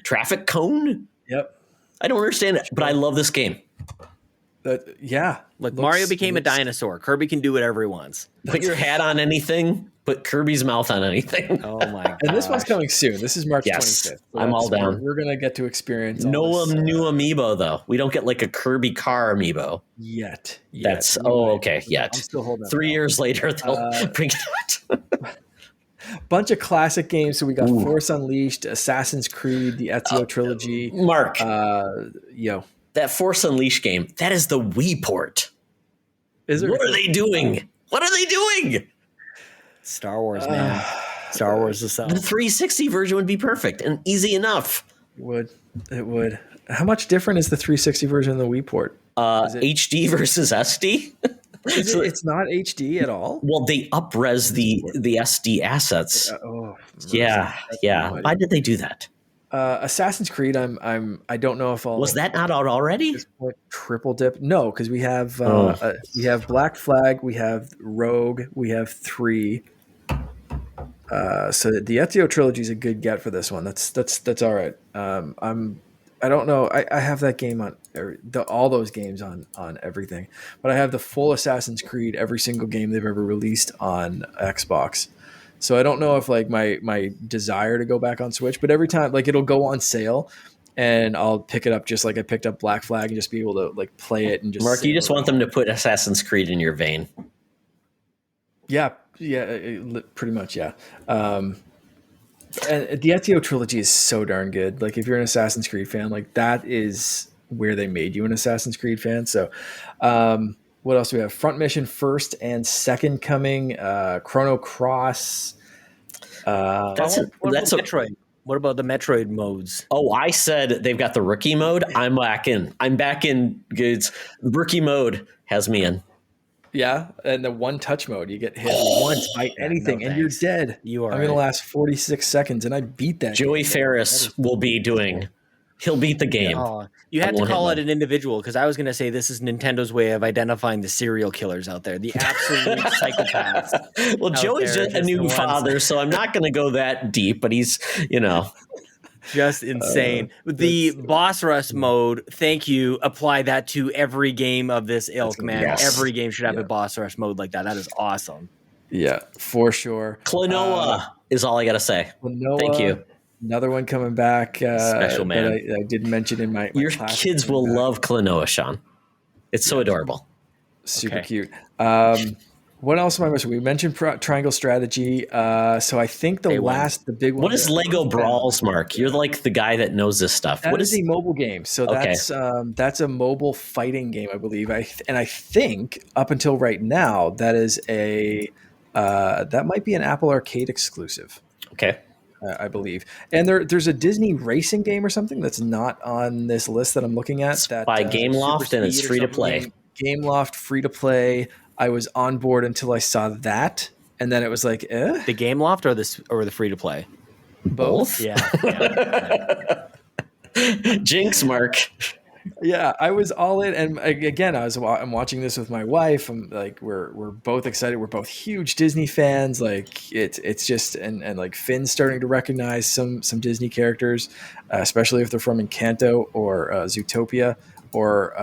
traffic cone. Yep. I don't understand it, but I love this game. Look, Mario became a dinosaur. Kirby can do whatever he wants. Put your hat on anything. Put Kirby's mouth on anything. Oh my god! And this one's coming soon. This is March 25th. So I'm all down. We're gonna get to experience. No new amiibo though. We don't get like a Kirby car amiibo yet. That's okay. Yet. I'm still holding. 3 years later, they'll bring it. Bunch of classic games. So we got Force Unleashed, Assassin's Creed, the Ezio trilogy. Mark, that Force Unleashed game. That is the Wii port. Is it? What are they doing? What are they doing? Star Wars, man. Star Wars is the 360 version would be perfect and easy enough. It would. How much different is the 360 version of the Wii port? HD versus SD? It's not HD at all? Well, they up-res the SD assets. Yeah. Why did they do that? Assassin's Creed, I don't know if I'll. Was that not out already? Triple dip? No, because we have Black Flag, we have Rogue, we have 3. So the Ezio trilogy is a good get for this one. That's all right. I don't know. I have that game on all those games on everything, but I have the full Assassin's Creed, every single game they've ever released on Xbox. So I don't know if my desire to go back on Switch, but every time it'll go on sale and I'll pick it up just like I picked up Black Flag and just be able to play it and just. Mark, you just want them to put Assassin's Creed in your vein. Yeah, pretty much, yeah. And the Ezio trilogy is so darn good. Like, if you're an Assassin's Creed fan, like that is where they made you an Assassin's Creed fan. So, what else do we have? Front Mission first and second coming, Chrono Cross. That's What about that's a Metroid? What about the Metroid modes? Oh, I said they've got the rookie mode. I'm back in. I'm back in. Goods. Rookie mode has me in. Yeah, and the one touch mode, you get hit once by anything, no and you're thanks. dead. You are I'm gonna right. last 46 seconds, and I beat that. Joey game. Ferris will be doing. He'll beat the game. Oh, you I had to won't hit call it one. an individual because I was going to say this is Nintendo's way of identifying the serial killers out there, the absolute psychopaths. Well, Joey's there, a just the new ones. father, so I'm not going to go that deep. But he's, Just insane. The boss rush mode, thank you. Apply that to every game of this ilk, man. Yes. Every game should have a boss rush mode like that. That is awesome. Yeah, for sure. Klonoa is all I got to say. Klonoa, Thank you. Another one coming back. Special, man. That I did mention in my Your class kids coming will back. love Klonoa, Sean. It's so adorable. Super Okay. cute. What else am I missing? We mentioned Triangle Strategy. So I think the Day one. big one. What is Lego Brawls, Mark? You're like the guy that knows this stuff. That What is a mobile game. So Okay. that's a mobile fighting game, I believe. I think up until right now that is that might be an Apple Arcade exclusive. Okay. I believe. And there's a Disney racing game or something that's not on this list that I'm looking at. It's That by Super Gameloft and it's Speed or free to something. play. Gameloft free to play. I was on board until I saw that, and then it was like, The game loft or the free to play? both. Yeah. Jinx, Mark. Yeah, I was all in, and again, I'm watching this with my wife. I'm like, we're both excited. We're both huge Disney fans. Like it's just and like Finn's starting to recognize some Disney characters, especially if they're from Encanto or Zootopia or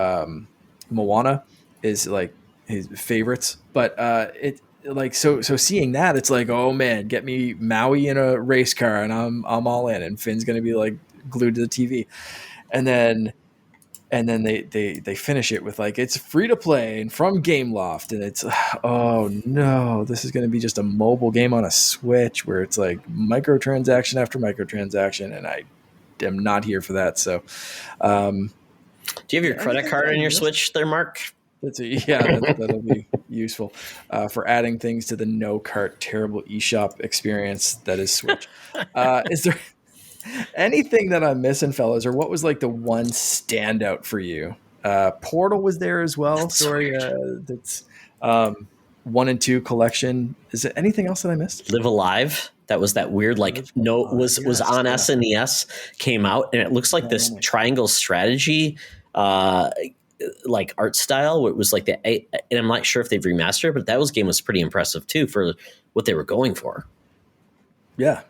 Moana is like his favorites. But it like so seeing that, it's like, oh man, get me Maui in a race car, and I'm all in, and Finn's gonna be like glued to the TV, and then they finish it with like, it's free to play and from Gameloft, and it's, oh no, this is going to be just a mobile game on a Switch where it's like microtransaction after microtransaction, and I am not here for that. So, Do you have your credit card on your Switch there, Mark? that'll be useful for adding things to the no cart terrible eShop experience that is Switch. Is there anything that I'm missing, fellas, or what was like the one standout for you? Portal was there as well. That's Sorry, that's 1 and 2 collection. Is there anything else that I missed? Live Alive. That was that weird, like, Live no, Alive, was yes, on yeah. SNES, came out, and it looks like this triangle strategy, like art style. Where it was like and I'm not sure if they've remastered it, but that game was pretty impressive too for what they were going for. Yeah,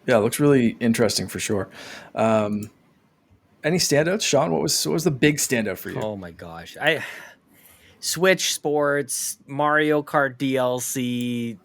it looks really interesting for sure. Any standouts, Sean? What was the big standout for you? Oh my gosh. Switch Sports, Mario Kart DLC,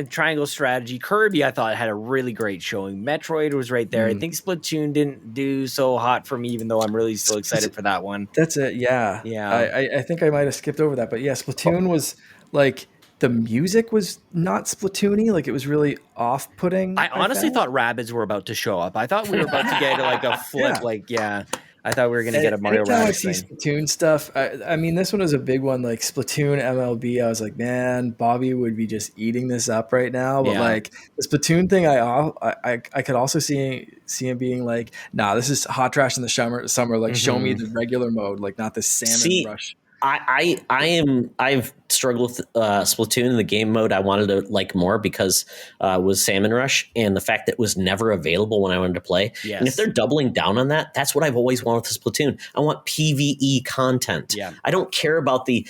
Triangle Strategy, Kirby. I thought had a really great showing. Metroid was right there. I think Splatoon didn't do so hot for me, even though I'm really still excited for that one. That's it. Yeah. I think I might have skipped over that, but yeah, Splatoon was like, the music was not Splatoony. Like, it was really off-putting. I honestly found. thought Rabbids were about to show up. I thought we were about to get like a flip. Yeah. I thought we were going to get a Mario Anytime I Rabbids see thing. Splatoon stuff, I mean, this one was a big one, like Splatoon MLB. I was like, man, Bobby would be just eating this up right now. But Yeah. like the Splatoon thing, I could also see him being like, nah, this is hot trash in the summer. Like, show me the regular mode, like not the salmon rush. I've struggled with Splatoon in the game mode. I wanted to like more because it was Salmon Rush, and the fact that it was never available when I wanted to play. Yes. And if they're doubling down on that, that's what I've always wanted with Splatoon. I want PvE content. Yeah. I don't care about we're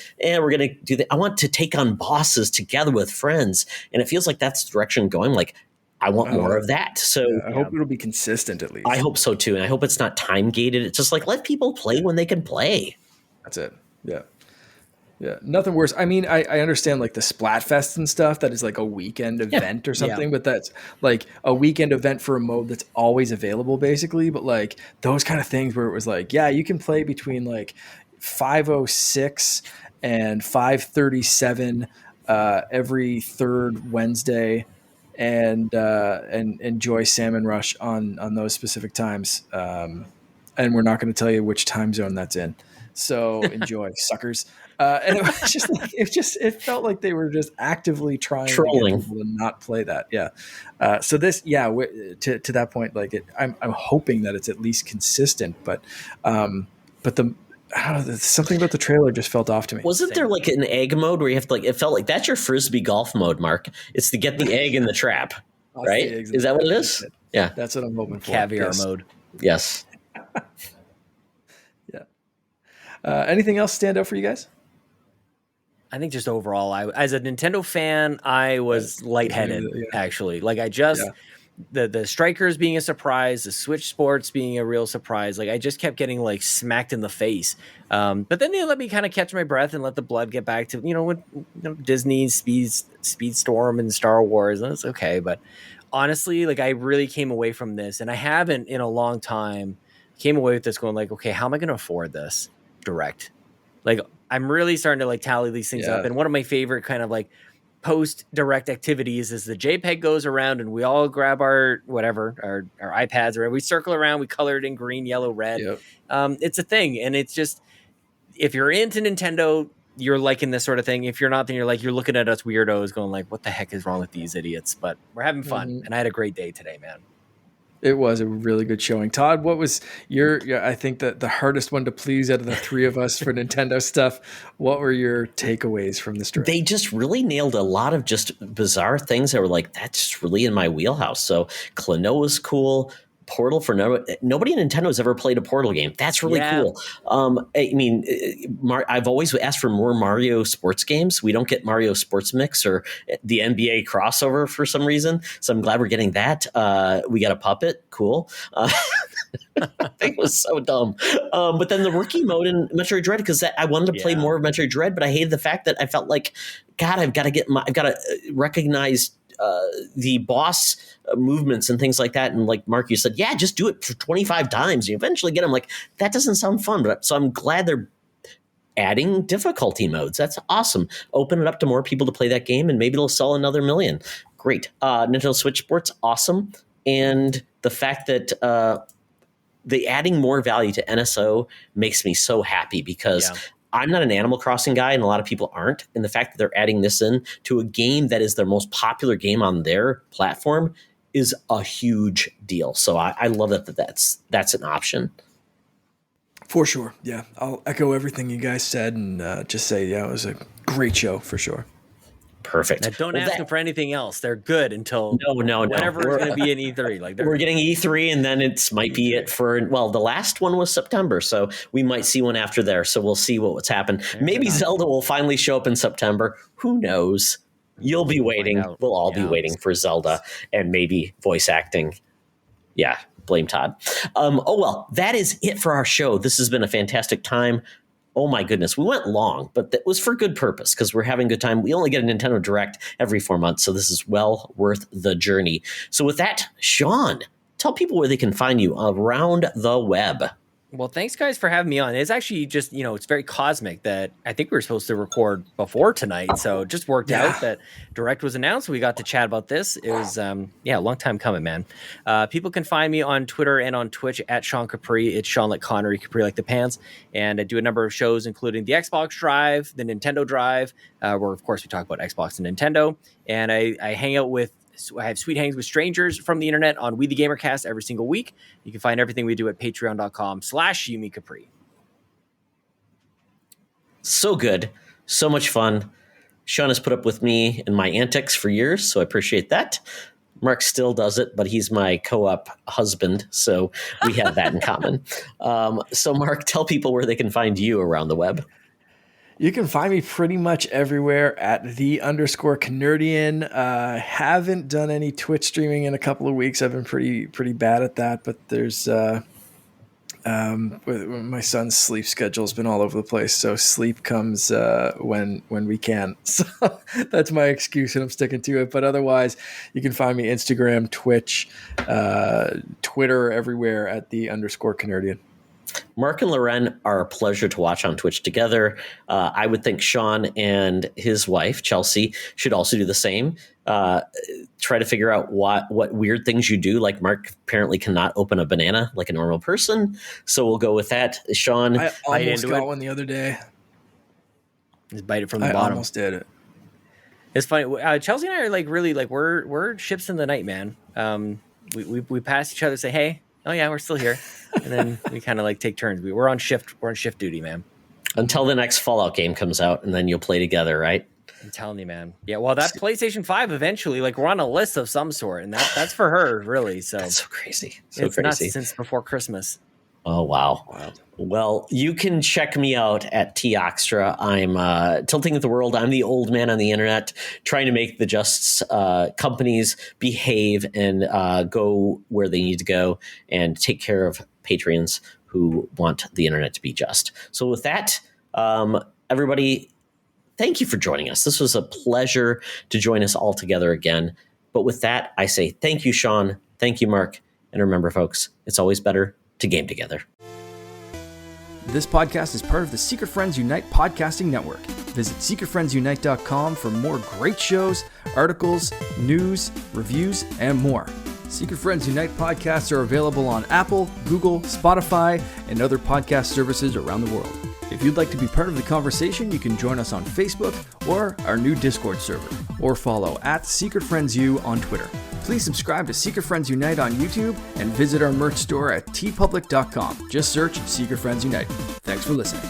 going to do that. I want to take on bosses together with friends, and it feels like that's the direction going. Like, I want more of that. So I hope it'll be consistent at least. I hope so too, and I hope it's not time gated. It's just like, let people play when they can play. That's it. Yeah, nothing worse. I mean, I understand like the Splatfest and stuff. That is like a weekend event or something, but that's like a weekend event for a mode that's always available, basically. But like those kind of things where it was like, yeah, you can play between like 5:06 and 5:37 every third Wednesday, and enjoy Salmon Rush on those specific times. And we're not going to tell you which time zone that's in. So enjoy, suckers. And it was just like it felt like they were just actively trying Trolling. to get people to not play that. Yeah. So this, to that point, like I'm hoping that it's at least consistent, but the I don't know, something about the trailer just felt off to me. Wasn't there like an egg mode where you have to it felt like that's your frisbee golf mode, Mark. It's to get the egg in the trap, right? Is that what it is? Yeah. That's what I'm hoping for. Caviar mode. Yes. Yeah. Anything else stand out for you guys? I think just overall, as a Nintendo fan, I was lightheaded, actually. Like the Strikers being a surprise, the Switch Sports being a real surprise. Like I just kept getting like smacked in the face. But then they let me kind of catch my breath and let the blood get back to, with Disney's Speedstorm and Star Wars. And it's okay. But honestly, like I really came away from this, and I haven't in a long time, came away with this going like, okay, how am I going to afford this Direct? Like I'm really starting to like tally these things up. And one of my favorite kind of like post Direct activities is the JPEG goes around and we all grab our iPads, or we circle around, we color it in green, yellow, red. Yep. It's a thing. And it's just, if you're into Nintendo, you're liking this sort of thing. If you're not, then you're looking at us weirdos going like, what the heck is wrong with these idiots? But we're having fun. And I had a great day today, man. It was a really good showing. Todd, what was I think that the hardest one to please out of the three of us for Nintendo stuff? What were your takeaways from this Direct? They just really nailed a lot of just bizarre things that were like, that's really in my wheelhouse. So Klonoa was cool. Portal for nobody in Nintendo has ever played a Portal game. That's really cool. I mean, I've always asked for more Mario sports games. We don't get Mario Sports Mix or the NBA crossover for some reason. So I'm glad we're getting that. We got a puppet. Cool. I think it was so dumb. But then the rookie mode in Metroid Dread, because I wanted to play more of Metroid Dread, but I hated the fact that I felt like, God, I've got to recognize the boss movements and things like that. And like Mark, you said, yeah, just do it for 25 times. You eventually get them. Like, that doesn't sound fun. So I'm glad they're adding difficulty modes. That's awesome. Open it up to more people to play that game, and maybe it'll sell another million. Great. Nintendo Switch Sports, awesome. And the fact that the adding more value to NSO makes me so happy, because I'm not an Animal Crossing guy, and a lot of people aren't. And the fact that they're adding this in to a game that is their most popular game on their platform is a huge deal. So I love that that's an option. For sure. Yeah. I'll echo everything you guys said and just say, it was a great show for sure. Perfect. Now, don't ask them for anything else. They're good until whenever it's going to be an E3. Like we're getting E3, and then it might be it for, the last one was September, so we might see one after there. So we'll see what's happened. Maybe Zelda will finally show up in September. Who knows? You'll be waiting. We'll all be waiting for Zelda and maybe voice acting. Yeah, blame Todd. That is it for our show. This has been a fantastic time. Oh my goodness, we went long, but that was for good purpose, because we're having a good time. We only get a Nintendo Direct every 4 months, so this is well worth the journey. So with that, Sean, tell people where they can find you around the web. Well, thanks guys for having me on. It's actually just, it's very cosmic that I think we were supposed to record before tonight. So it just worked out that Direct was announced. We got to chat about this. It was, a long time coming, man. People can find me on Twitter and on Twitch at Sean Capri. It's Sean like Connery, Capri like the pants. And I do a number of shows, including the Xbox Drive, the Nintendo Drive, where of course we talk about Xbox and Nintendo. And I hang out I have sweet hangs with strangers from the internet on We the Gamercast every single week. You can find everything we do at patreon.com/YumiCapri. So good. So much fun. Sean has put up with me and my antics for years, so I appreciate that. Mark still does it, but he's my co-op husband, so we have that in common. So Mark, tell people where they can find you around the web. You can find me pretty much everywhere at _Canardian. Haven't done any Twitch streaming in a couple of weeks. I've been pretty bad at that, but there's my son's sleep schedule's been all over the place, so sleep comes when we can. So that's my excuse, and I'm sticking to it. But otherwise, you can find me Instagram, Twitch, Twitter, everywhere at _Canardian. Mark and Loren are a pleasure to watch on Twitch together. I would think Sean and his wife, Chelsea, should also do the same. Try to figure out what weird things you do. Like Mark apparently cannot open a banana like a normal person. So we'll go with that. Sean, I almost got one the other day. Just bite it from the I bottom. almost did it. It's funny. Chelsea and I are like really like we're ships in the night, man. We pass each other, say, hey, oh yeah, we're still here, and then we kind of like take turns. We're on shift. We're on shift duty, man. Until the next Fallout game comes out, and then you'll play together, right? I'm telling you, man. Yeah, well, that PlayStation 5 eventually, like, we're on a list of some sort, and that's for her, really. So That's so crazy. it's nuts since before Christmas. Oh, wow. Well, you can check me out at Toxtra. I'm tilting at the world. I'm the old man on the internet trying to make the just companies behave and go where they need to go and take care of patrons who want the internet to be just. So with that, everybody, thank you for joining us. This was a pleasure to join us all together again. But with that, I say thank you, Sean. Thank you, Mark. And remember, folks, it's always better to game together. This podcast is part of the Secret Friends Unite podcasting network. Visit secretfriendsunite.com for more great shows, articles, news, reviews, and more. Secret Friends Unite podcasts are available on Apple, Google, Spotify, and other podcast services around the world. If you'd like to be part of the conversation, you can join us on Facebook or our new Discord server, or follow @SecretFriendsU on Twitter. Please subscribe to Secret Friends Unite on YouTube and visit our merch store at tpublic.com. Just search Secret Friends Unite. Thanks for listening.